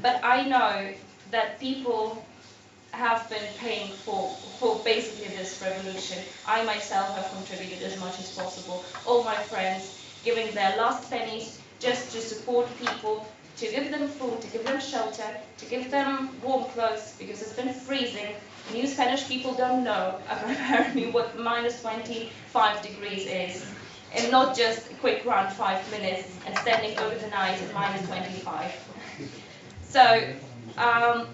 But I know that people have been paying for basically this revolution. I myself have contributed as much as possible. All my friends giving their last pennies just to support people, to give them food, to give them shelter, to give them warm clothes, because it's been freezing. You Spanish people don't know, apparently, what -25 degrees is and not just a quick run 5 minutes and standing over the night at -25. So,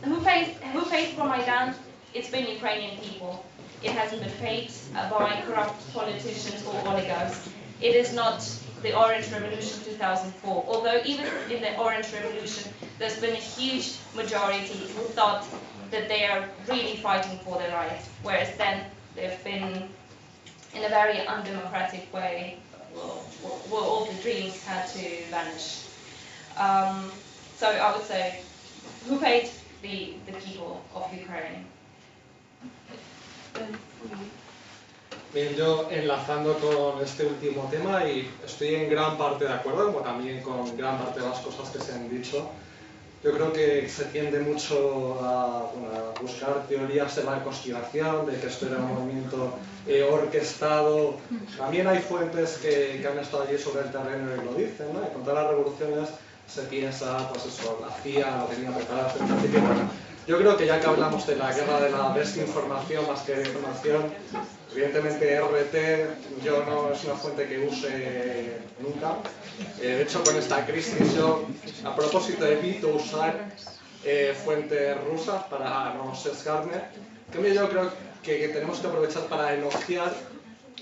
who paid for Maidan? It's been Ukrainian people. It hasn't been paid by corrupt politicians or oligarchs. It is not the Orange Revolution 2004, although even in the Orange Revolution there's been a huge majority who thought that they are really fighting for their rights, whereas then they've been in a very undemocratic way, where all the dreams had to vanish. So I would say, who paid the people of Ukraine? Bien, yo enlazando con este último tema, y estoy en gran parte de acuerdo, como también con gran parte de las cosas que se han dicho. Yo creo que se tiende mucho a buscar teorías de la conspiración, de que esto era un movimiento orquestado. También hay fuentes que han estado allí sobre el terreno y lo dicen, ¿no? Y con todas las revoluciones se piensa, pues eso, la CIA lo tenía preparado desde el principio. Yo creo que ya que hablamos de la guerra de la desinformación más que de información, evidentemente RT yo no es una fuente que use nunca. De hecho, con esta crisis yo, a propósito, evito usar fuentes rusas para no sesgarme. También yo creo que tenemos que aprovechar para elogiar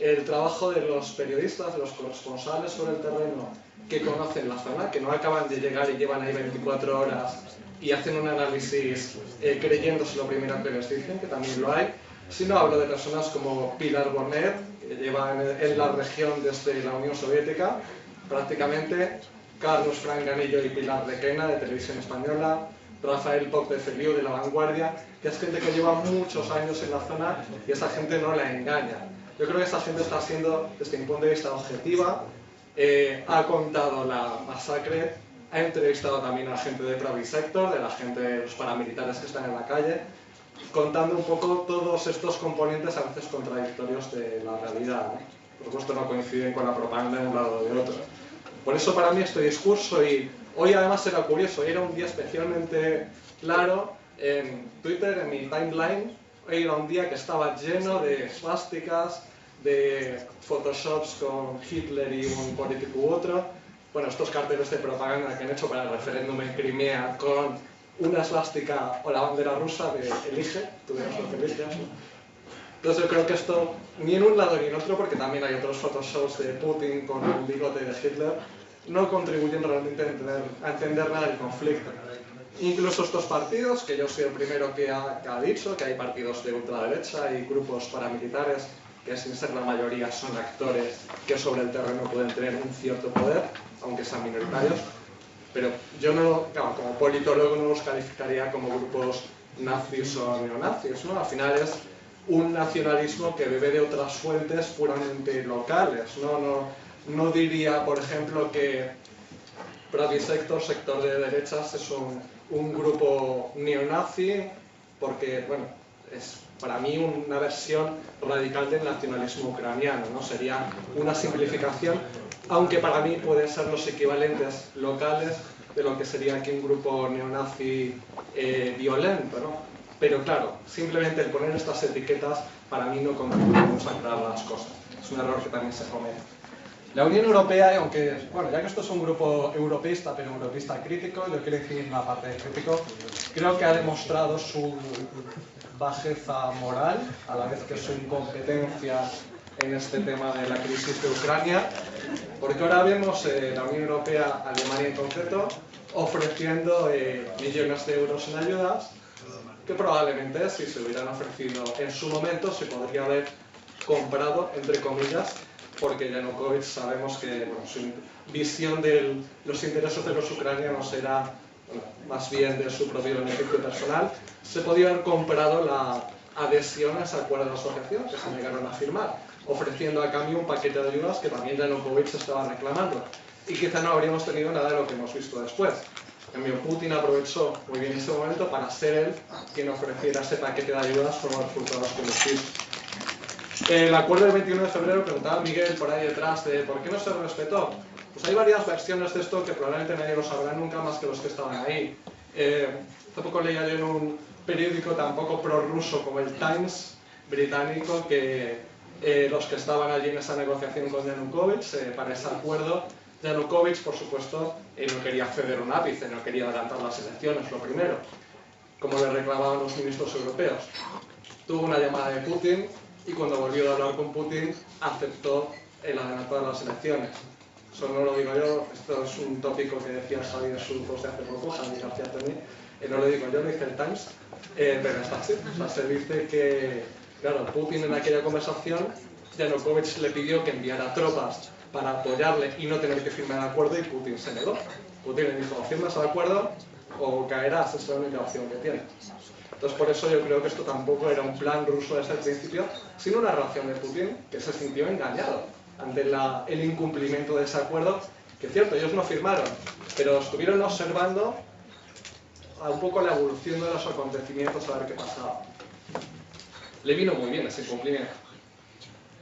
el trabajo de los periodistas, de los corresponsales sobre el terreno que conocen la zona, que no acaban de llegar y llevan ahí 24 horas y hacen un análisis creyéndose lo primero que les dicen, que también lo hay. Si no, hablo de personas como Pilar Bonet, que lleva en la región desde la Unión Soviética, prácticamente, Carlos Franganillo y Pilar Requena, de Televisión Española, Rafael Poc de Feliu, de La Vanguardia, que es gente que lleva muchos años en la zona y esa gente no la engaña. Yo creo que esta gente está siendo, desde mi punto de vista, objetiva, ha contado la masacre, ha entrevistado también a gente de Private Sector, de la gente de los paramilitares que están en la calle, contando un poco todos estos componentes a veces contradictorios de la realidad, ¿no? Por supuesto no coinciden con la propaganda de un lado o de otro. Por eso para mí este discurso, y hoy además era curioso, era un día especialmente claro en Twitter, en mi timeline, hoy era un día que estaba lleno de svásticas, de photoshops con Hitler y un político u otro, bueno, estos carteles de propaganda que han hecho para el referéndum en Crimea con una svástica o la bandera rusa de Elige, tuvimos los felices. Entonces yo creo que esto, ni en un lado ni en otro, porque también hay otros photoshops de Putin con el bigote de Hitler, no contribuyen realmente a entender nada del conflicto. Incluso estos partidos, que yo soy el primero que ha dicho, que hay partidos de ultraderecha y grupos paramilitares que sin ser la mayoría son actores que sobre el terreno pueden tener un cierto poder, aunque sean minoritarios, pero yo no, claro, como politólogo no los calificaría como grupos nazis o neonazis, ¿no? Al final es un nacionalismo que bebe de otras fuentes puramente locales, no diría, por ejemplo, que Private Sector, sector de derechas, es un grupo neonazi, porque, bueno, es para mí una versión radical del nacionalismo ucraniano, ¿no? Sería una simplificación, aunque para mí pueden ser los equivalentes locales de lo que sería aquí un grupo neonazi violento, ¿no? Pero claro, simplemente el poner estas etiquetas para mí no contribuimos a aclarar las cosas. Es un error que también se comete. La Unión Europea, aunque, bueno, ya que esto es un grupo europeísta, pero europeísta crítico, yo quiero decir la parte de crítico, creo que ha demostrado su bajeza moral, a la vez que su incompetencia en este tema de la crisis de Ucrania, porque ahora vemos la Unión Europea, Alemania en concreto, ofreciendo millones de euros en ayudas, que probablemente si se hubieran ofrecido en su momento se podría haber comprado, entre comillas, porque Yanukovych sabemos que bueno, su visión de los intereses de los ucranianos era bueno, más bien de su propio beneficio personal, se podía haber comprado la adhesión a ese acuerdo de asociación que se negaron a firmar, ofreciendo a cambio un paquete de ayudas que también Yanukovych estaba reclamando. Y quizá no habríamos tenido nada de lo que hemos visto después. En cambio, Putin aprovechó muy bien ese momento para ser él quien ofreciera ese paquete de ayudas con los resultados que hemos visto. El acuerdo del 21 de febrero, preguntaba Miguel por ahí detrás de ¿por qué no se respetó? Pues hay varias versiones de esto que probablemente nadie lo sabrá nunca más que los que estaban ahí. Hace poco leía yo en un periódico tampoco prorruso como el Times británico que los que estaban allí en esa negociación con Yanukovych para ese acuerdo. Yanukovych, por supuesto, no quería ceder un ápice, no quería adelantar las elecciones, lo primero, como le reclamaban los ministros europeos. Tuvo una llamada de Putin y cuando volvió a hablar con Putin aceptó el adelantar las elecciones. Eso no lo digo yo, esto es un tópico que decía Javi en su post de hace poco, Javi García Toni, no lo digo yo, lo dice el Times, pero está así. O sea, se dice que, claro, Putin en aquella conversación, Yanukovych le pidió que enviara tropas para apoyarle y no tener que firmar el acuerdo y Putin se negó. Putin le dijo, o firmas el acuerdo o caerás, esa es la única opción que tienes. Entonces por eso yo creo que esto tampoco era un plan ruso desde el principio, sino una reacción de Putin que se sintió engañado ante el incumplimiento de ese acuerdo, que es cierto, ellos no firmaron, pero estuvieron observando un poco la evolución de los acontecimientos a ver qué pasaba. Le vino muy bien ese incumplimiento.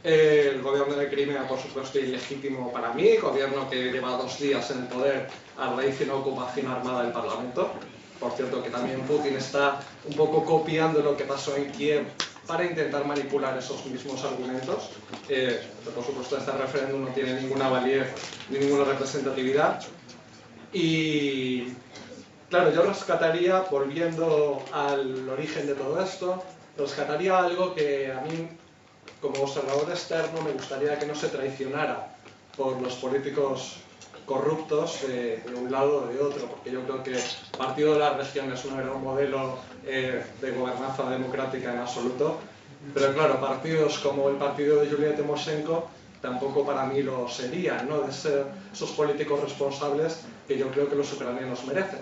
El gobierno de Crimea, por supuesto, ilegítimo para mí, gobierno que lleva 2 días en el poder a raíz de una ocupación armada del Parlamento. Por cierto, que también Putin está un poco copiando lo que pasó en Kiev para intentar manipular esos mismos argumentos. Por supuesto, este referéndum no tiene ninguna validez ni ninguna representatividad. Y claro, yo rescataría, volviendo al origen de todo esto, rescataría algo que a mí, como observador externo, me gustaría que no se traicionara por los políticos corruptos de un lado o de otro, porque yo creo que el Partido de las Regiones no era un modelo de gobernanza democrática en absoluto, pero claro, partidos como el partido de Yulia Tymoshenko tampoco para mí lo serían, ¿no? De ser esos políticos responsables que yo creo que los ucranianos merecen.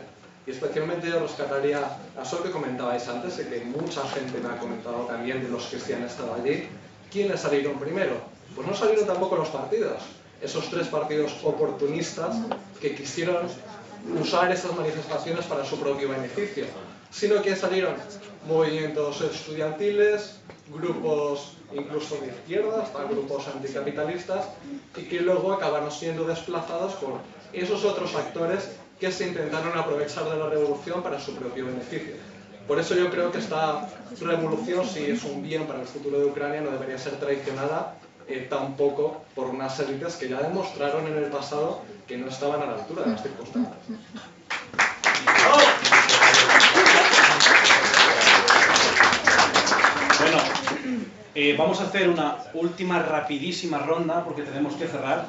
Y especialmente yo rescataría a eso que comentabais antes, de que mucha gente me ha comentado también de los que sí han estado allí. ¿Quiénes salieron primero? Pues no salieron tampoco los partidos. Esos 3 partidos oportunistas que quisieron usar esas manifestaciones para su propio beneficio, sino que salieron movimientos estudiantiles, grupos incluso de izquierda, hasta grupos anticapitalistas, y que luego acabaron siendo desplazados por esos otros actores que se intentaron aprovechar de la revolución para su propio beneficio. Por eso yo creo que esta revolución, si es un bien para el futuro de Ucrania, no debería ser traicionada tampoco por unas élites que ya demostraron en el pasado que no estaban a la altura de las circunstancias. Bueno, vamos a hacer una última rapidísima ronda porque tenemos que cerrar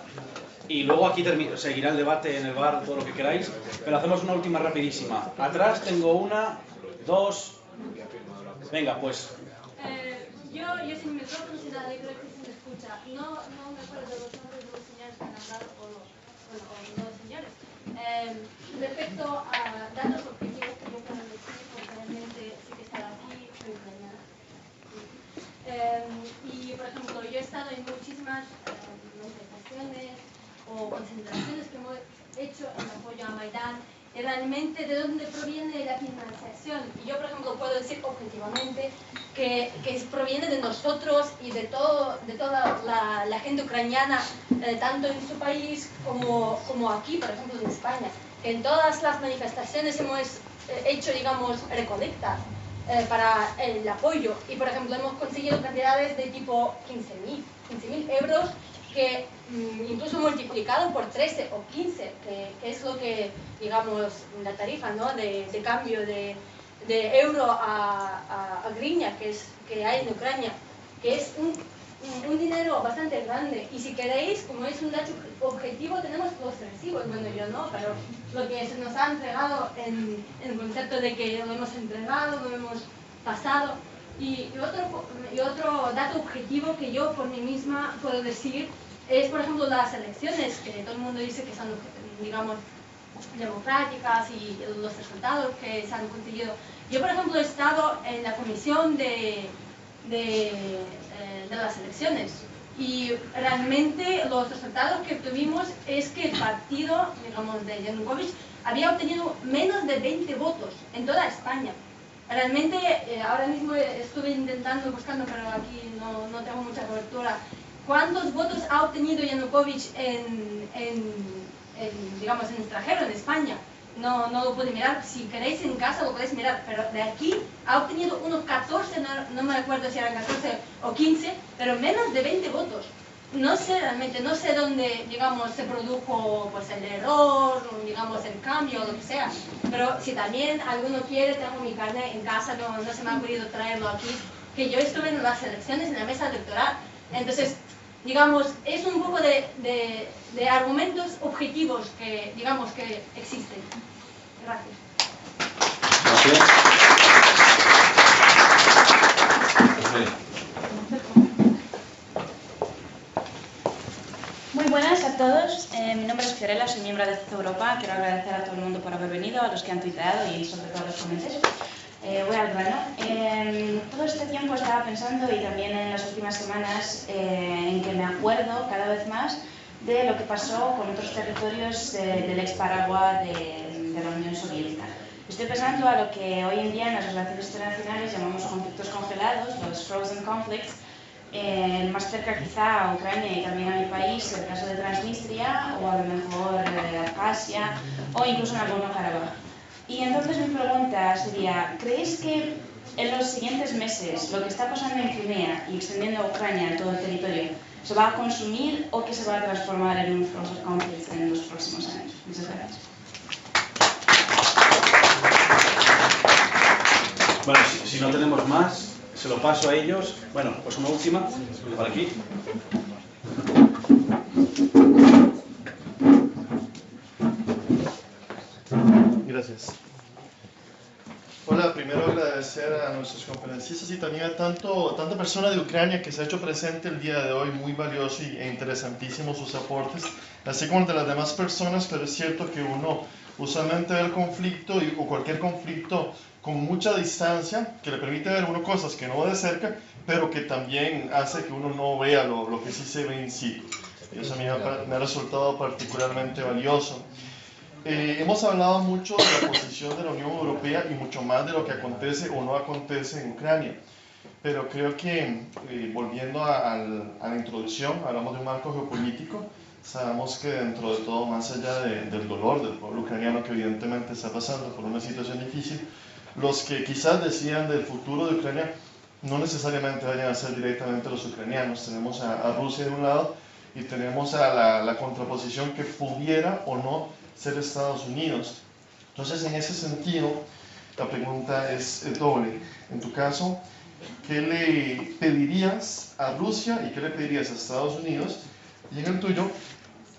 y luego aquí seguirá el debate en el bar, todo lo que queráis, pero hacemos una última rapidísima. Atrás tengo 1, 2... Venga, pues... Yo sin micrófono, sin nada, creo que se me escucha. No me acuerdo de los nombres de los señores que han hablado, o los señores. Respecto a datos objetivos que yo puedo decir, porque realmente sí que he estado aquí, soy ucraniana. Y, por ejemplo, yo he estado en muchísimas manifestaciones o concentraciones que hemos hecho en apoyo a Maidán, y realmente de dónde proviene la financiación. Y yo, por ejemplo, puedo decir objetivamente que proviene de nosotros y de toda la gente ucraniana, tanto en su país como aquí, por ejemplo, en España. Que en todas las manifestaciones hemos hecho, digamos, recolectas para el apoyo. Y, por ejemplo, hemos conseguido cantidades de tipo 15.000 euros, que incluso multiplicado por 13 o 15, que es lo que, digamos, la tarifa, ¿no?, de cambio de euro a hryvnia que hay en Ucrania, que es un dinero bastante grande. Y si queréis, como es un dato objetivo, tenemos los recibos, bueno, yo no, pero lo que se nos ha entregado en el concepto de que lo hemos entregado, lo hemos pasado. Y otro dato objetivo que yo por mí misma puedo decir es, por ejemplo, las elecciones, que todo el mundo dice que son, digamos, democráticas y los resultados que se han conseguido. Yo, por ejemplo, he estado en la comisión de las elecciones y realmente los resultados que obtuvimos es que el partido, digamos, de Yanukovych había obtenido menos de 20 votos en toda España. Realmente, ahora mismo estuve buscando, pero aquí no tengo mucha cobertura. ¿Cuántos votos ha obtenido Yanukovych digamos, en extranjero, en España? no lo pude mirar. Si queréis en casa lo podéis mirar, pero de aquí ha obtenido unos 14, no me acuerdo si eran 14 o 15, pero menos de 20 votos. No sé realmente, no sé dónde, digamos, se produjo pues el error, digamos, el cambio o lo que sea. Pero si también alguno quiere, tengo mi carnet en casa, no se me ha podido traerlo aquí, que yo estuve en las elecciones en la mesa electoral. Entonces, digamos, es un poco de argumentos objetivos que, digamos, que existen. Gracias. Muy buenas a todos, mi nombre es Fiorella, soy miembro de CEZ Europa. Quiero agradecer a todo el mundo por haber venido, a los que han tuiteado y sobre todo a los comentarios. Voy al grano. Todo este tiempo estaba pensando, y también en las últimas semanas, en que me acuerdo cada vez más de lo que pasó con otros territorios del ex Paraguay de la Unión Soviética. Estoy pensando a lo que hoy en día en las relaciones internacionales llamamos conflictos congelados, los frozen conflicts, más cerca quizá a Ucrania y también a mi país, el caso de Transnistria, o a lo mejor Abjasia, o incluso en Nagorno-Karabaj. Y entonces mi pregunta sería, ¿creéis que en los siguientes meses lo que está pasando en Crimea y extendiendo a Ucrania en todo el territorio se va a consumir o que se va a transformar en un frozen conflict en los próximos años? Muchas gracias. Bueno, si no tenemos más, se lo paso a ellos. Bueno, pues una última, por aquí. Gracias. Hola, primero agradecer a nuestros conferencistas y también a tanta persona de Ucrania que se ha hecho presente el día de hoy, muy valioso e interesantísimo sus aportes, así como el de las demás personas, pero es cierto que uno usualmente ve el conflicto o cualquier conflicto con mucha distancia, que le permite ver uno cosas que no ve de cerca, pero que también hace que uno no vea lo que sí se ve in situ. Y eso a mí me ha resultado particularmente valioso. Hemos hablado mucho de la posición de la Unión Europea y mucho más de lo que acontece o no acontece en Ucrania. Pero creo que, volviendo a la introducción, hablamos de un marco geopolítico. Sabemos que dentro de todo, más allá del dolor del pueblo ucraniano que evidentemente está pasando por una situación difícil, los que quizás decidan del futuro de Ucrania no necesariamente vayan a ser directamente los ucranianos. Tenemos a Rusia de un lado y tenemos a la contraposición que pudiera o no ser Estados Unidos. Entonces, en ese sentido, la pregunta es doble. En tu caso, ¿qué le pedirías a Rusia y qué le pedirías a Estados Unidos? Y en el tuyo,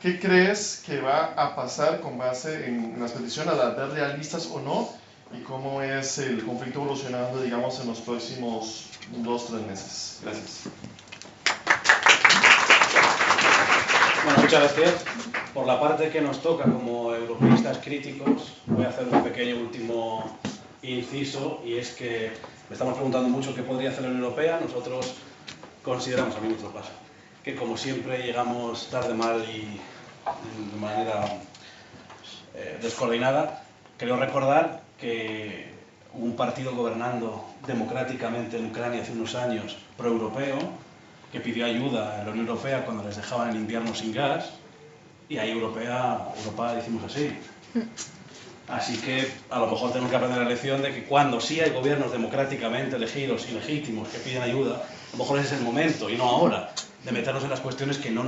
¿qué crees que va a pasar con base en las peticiones, a las ver realistas o no? ¿Y cómo es el conflicto evolucionando, digamos, en los próximos 2-3 meses? Gracias. Bueno, muchas gracias. Por la parte que nos toca como europeístas críticos, voy a hacer un pequeño último inciso, y es que me estamos preguntando mucho qué podría hacer la Unión Europea. Nosotros consideramos, a mí nuestro paso, que como siempre llegamos tarde, mal y de manera descoordinada. Creo recordar que hubo un partido gobernando democráticamente en Ucrania hace unos años, pro-europeo, que pidió ayuda a la Unión Europea cuando les dejaban el invierno sin gas, y ahí Europa decimos así. Así que a lo mejor tenemos que aprender la lección de que cuando sí hay gobiernos democráticamente elegidos y legítimos que piden ayuda, a lo mejor ese es el momento, y no ahora, de meternos en las cuestiones que no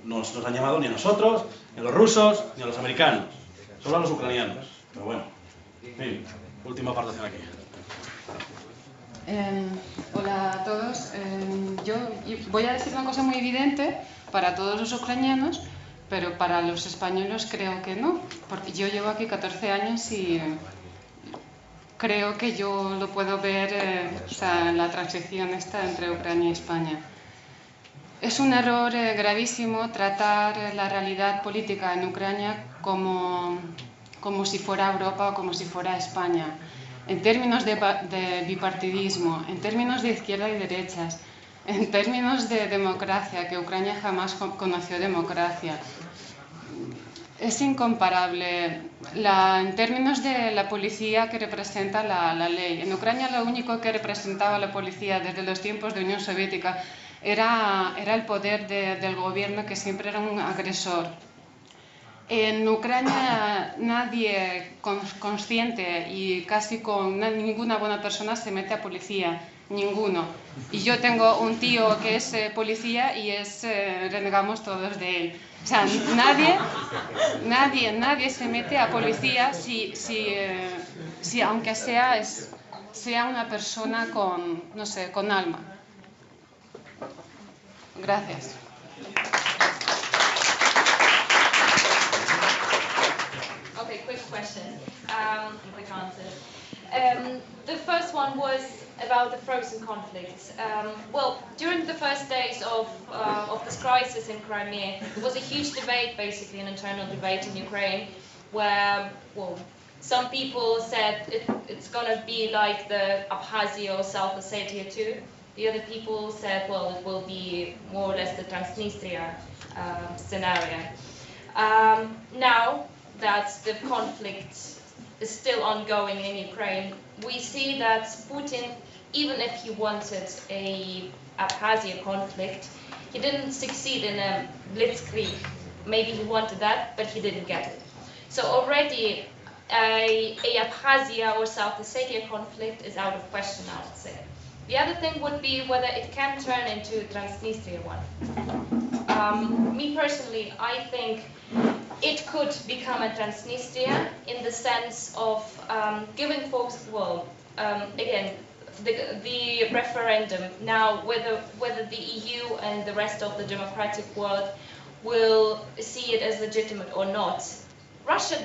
nos han llamado ni a nosotros, ni a los rusos, ni a los americanos, solo a los ucranianos. Pero bueno, en fin, última aportación aquí. Hola a todos. Yo voy a decir una cosa muy evidente para todos los ucranianos, pero para los españoles creo que no, porque yo llevo aquí 14 años y creo que yo lo puedo ver, la transición esta entre Ucrania y España. Es un error gravísimo tratar la realidad política en Ucrania como si fuera Europa o como si fuera España. En términos de bipartidismo, en términos de izquierda y derechas, en términos de democracia, que Ucrania jamás conoció democracia. Es incomparable. En términos de la policía que representa la ley. En Ucrania lo único que representaba la policía desde los tiempos de Unión Soviética era el poder del gobierno, que siempre era un agresor. En Ucrania nadie consciente y casi con ninguna buena persona se mete a policía, ninguno. Y yo tengo un tío que es policía y renegamos todos de él. O sea, nadie se mete a policía si aunque sea una persona con, no sé, con alma. Gracias. Okay, quick question, quick answers. The first one was about the frozen conflicts. Well, during the first days of this crisis in Crimea, there was a huge debate, basically an internal debate in Ukraine, where, well, some people said it's going to be like the Abkhazia or South Ossetia too. The other people said, well, it will be more or less the Transnistria scenario. Now that the conflict is still ongoing in Ukraine, we see that Putin, even if he wanted a Abkhazia conflict, he didn't succeed in a blitzkrieg. Maybe he wanted that, but he didn't get it. So already a Abkhazia or South Ossetia conflict is out of question, I would say. The other thing would be whether it can turn into a Transnistria one. Me personally, I think it could become a Transnistria in the sense of giving folks, well, again, the referendum now, whether the EU and the rest of the democratic world will see it as legitimate or not. Russia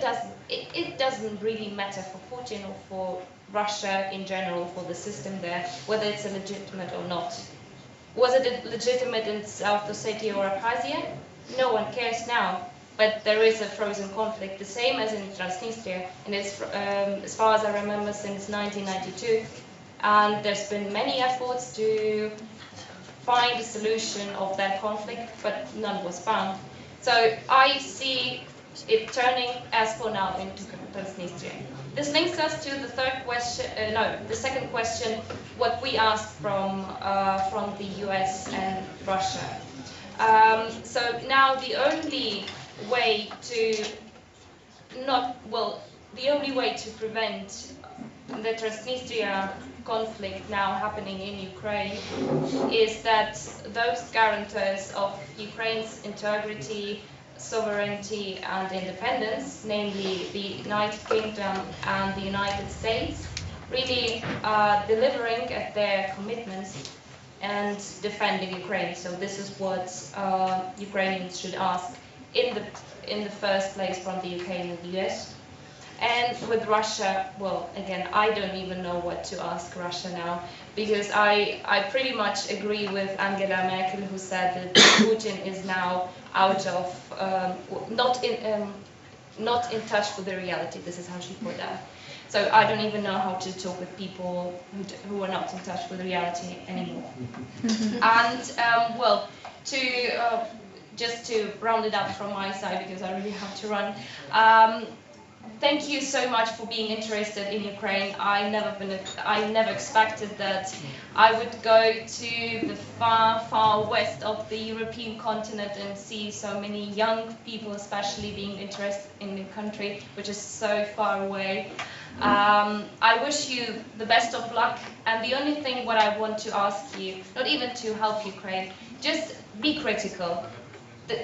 doesn't really matter for Putin or for Russia in general, for the system there, whether it's legitimate or not. Was it legitimate in South Ossetia or Abkhazia? No one cares now. But there is a frozen conflict, the same as in Transnistria, and it's, as far as I remember, since 1992. And there's been many efforts to find a solution of that conflict, but none was found. So I see it turning, as for now, into Transnistria. This links us to the third question, the second question, what we asked from the US and Russia. So now the only way to prevent the Transnistria conflict now happening in Ukraine is that those guarantors of Ukraine's integrity, sovereignty and independence, namely the United Kingdom and the United States, really are delivering at their commitments and defending Ukraine. So this is what Ukrainians should ask in the first place from the UK and the US. And with Russia, well, again, I don't even know what to ask Russia now, because I pretty much agree with Angela Merkel, who said that Putin is now out of, not in touch with the reality. This is how she put that. So I don't even know how to talk with people who are not in touch with reality anymore. And well, just to round it up from my side, because I really have to run. Thank you so much for being interested in Ukraine. I never expected that I would go to the far, far west of the European continent and see so many young people, especially, being interested in the country, which is so far away. I wish you the best of luck. And the only thing what I want to ask you, not even to help Ukraine, just be critical.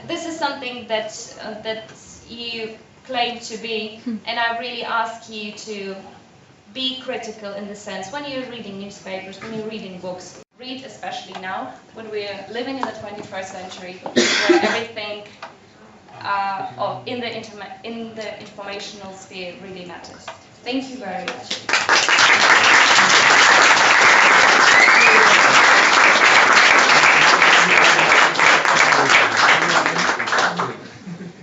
This is something that you claim to be, and I really ask you to be critical in the sense when you're reading newspapers, when you're reading books. Read, especially now, when we're living in the 21st century, where everything in the informational sphere really matters. Thank you very much.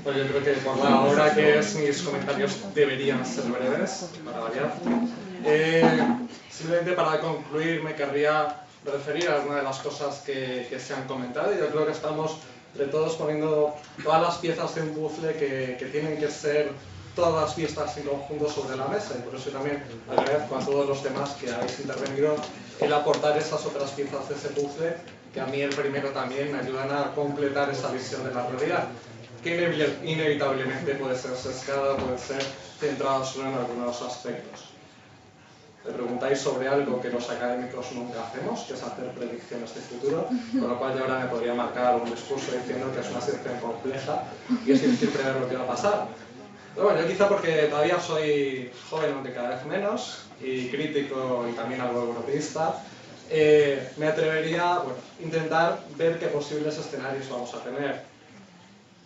Pues yo creo que por la hora que es, mis comentarios deberían ser breves, para variar. Simplemente para concluir me querría referir a algunas de las cosas que se han comentado. Yo creo que estamos de todos poniendo todas las piezas de un puzzle que tienen que ser todas las piezas en conjunto sobre la mesa, y por eso también agradezco a todos los demás que habéis intervenido el aportar esas otras piezas de ese puzzle, que a mí el primero también me ayudan a completar esa visión de la realidad. que inevitablemente puede ser sesgada, puede ser centrada solo en algunos aspectos. Me preguntáis sobre algo que los académicos nunca hacemos, que es hacer predicciones de futuro, con lo cual yo ahora me podría marcar un discurso diciendo que es una situación compleja y es difícil prever lo que va a pasar. Pero bueno, yo quizá porque todavía soy joven, aunque cada vez menos, y crítico y también algo europeísta, me atrevería a intentar ver qué posibles escenarios vamos a tener.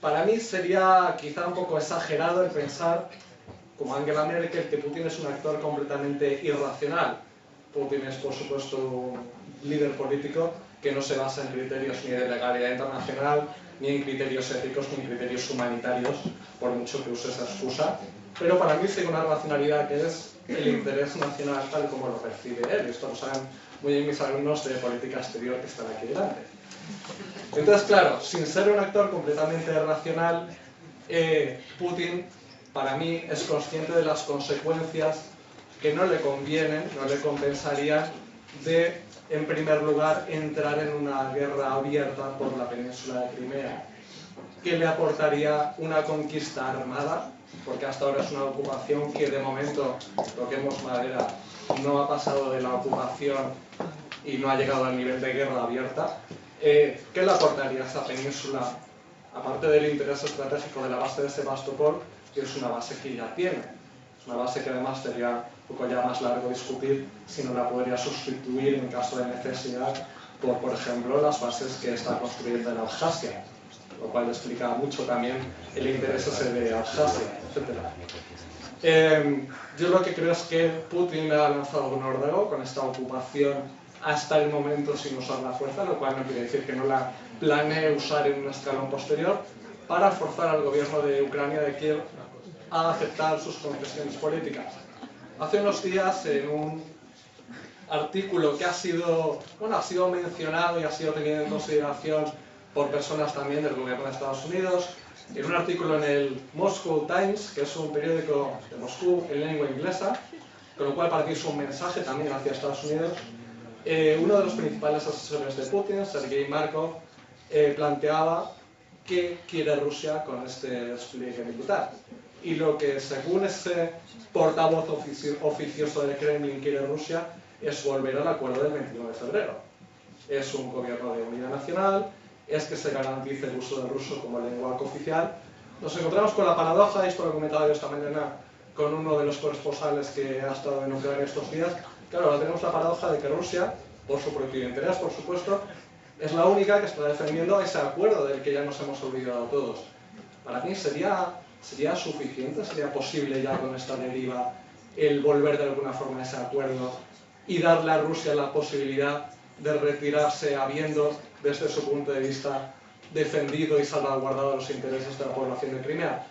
Para mí sería quizá un poco exagerado el pensar, como Angela Merkel, que Putin es un actor completamente irracional. Putin es, por supuesto, un líder político que no se basa en criterios ni de legalidad internacional, ni en criterios éticos, ni en criterios humanitarios, por mucho que use esa excusa. Pero para mí sigue una racionalidad que es el interés nacional tal como lo percibe él. Esto lo saben muy bien mis alumnos de política exterior que están aquí delante. Entonces, claro, sin ser un actor completamente racional, Putin, para mí, es consciente de las consecuencias que no le convienen, no le compensarían de, en primer lugar, entrar en una guerra abierta por la península de Crimea, que le aportaría una conquista armada, porque hasta ahora es una ocupación que de momento, toquemos madera, no ha pasado de la ocupación y no ha llegado al nivel de guerra abierta. ¿Qué le aportaría a esa península, aparte del interés estratégico de la base de Sebastopol, que es una base que ya tiene? Es una base que además sería un poco ya más largo discutir si no la podría sustituir en caso de necesidad por ejemplo, las bases que está construyendo en Abjasia, lo cual explica mucho también el interés ese de Abjasia, etc. Yo lo que creo es que Putin ha lanzado un órdago con esta ocupación hasta el momento sin usar la fuerza, lo cual no quiere decir que no la planee usar en un escalón posterior, para forzar al gobierno de Ucrania de Kiev a aceptar sus concesiones políticas. Hace unos días, en un artículo que ha sido mencionado y ha sido tenido en consideración por personas también del gobierno de Estados Unidos, en un artículo en el Moscow Times, que es un periódico de Moscú en lengua inglesa, con lo cual para mí es un mensaje también hacia Estados Unidos, uno de los principales asesores de Putin, Sergei Markov, planteaba qué quiere Rusia con este despliegue militar. Y lo que, según ese portavoz oficioso del Kremlin, quiere Rusia es volver al acuerdo del 21 de febrero. Es un gobierno de unidad nacional, es que se garantice el uso del ruso como lengua cooficial. Nos encontramos con la paradoja, y esto lo he comentado yo esta mañana con uno de los corresponsales que ha estado en Ucrania estos días. Claro, ahora tenemos la paradoja de que Rusia, por su propio interés, por supuesto, es la única que está defendiendo ese acuerdo del que ya nos hemos olvidado todos. Para mí sería suficiente, sería posible ya con esta deriva el volver de alguna forma a ese acuerdo y darle a Rusia la posibilidad de retirarse habiendo, desde su punto de vista, defendido y salvaguardado los intereses de la población de Crimea.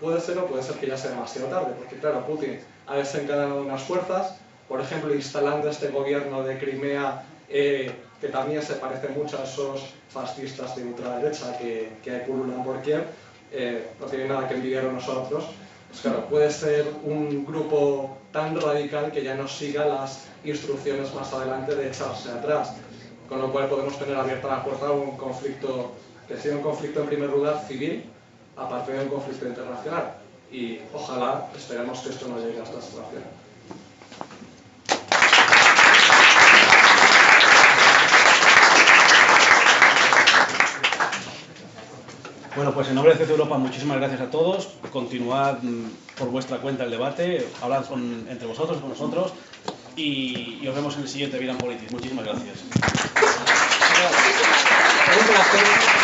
Puede ser o puede ser que ya sea demasiado tarde, porque claro, Putin ha desencadenado unas fuerzas, por ejemplo, instalando este gobierno de Crimea, que también se parece mucho a esos fascistas de ultraderecha que pululan por Kiev, no tiene nada que envidiar a nosotros. Pues claro, puede ser un grupo tan radical que ya no siga las instrucciones más adelante de echarse atrás, con lo cual podemos tener abierta la puerta a un conflicto, que sea un conflicto en primer lugar civil, aparte de un conflicto internacional. Y ojalá, esperemos que esto no llegue a esta situación. Bueno, pues en nombre de CC Europa, muchísimas gracias a todos. Continuad por vuestra cuenta el debate, hablad entre vosotros, con nosotros, y os vemos en el siguiente Vida en Politics. Muchísimas gracias. Un placer.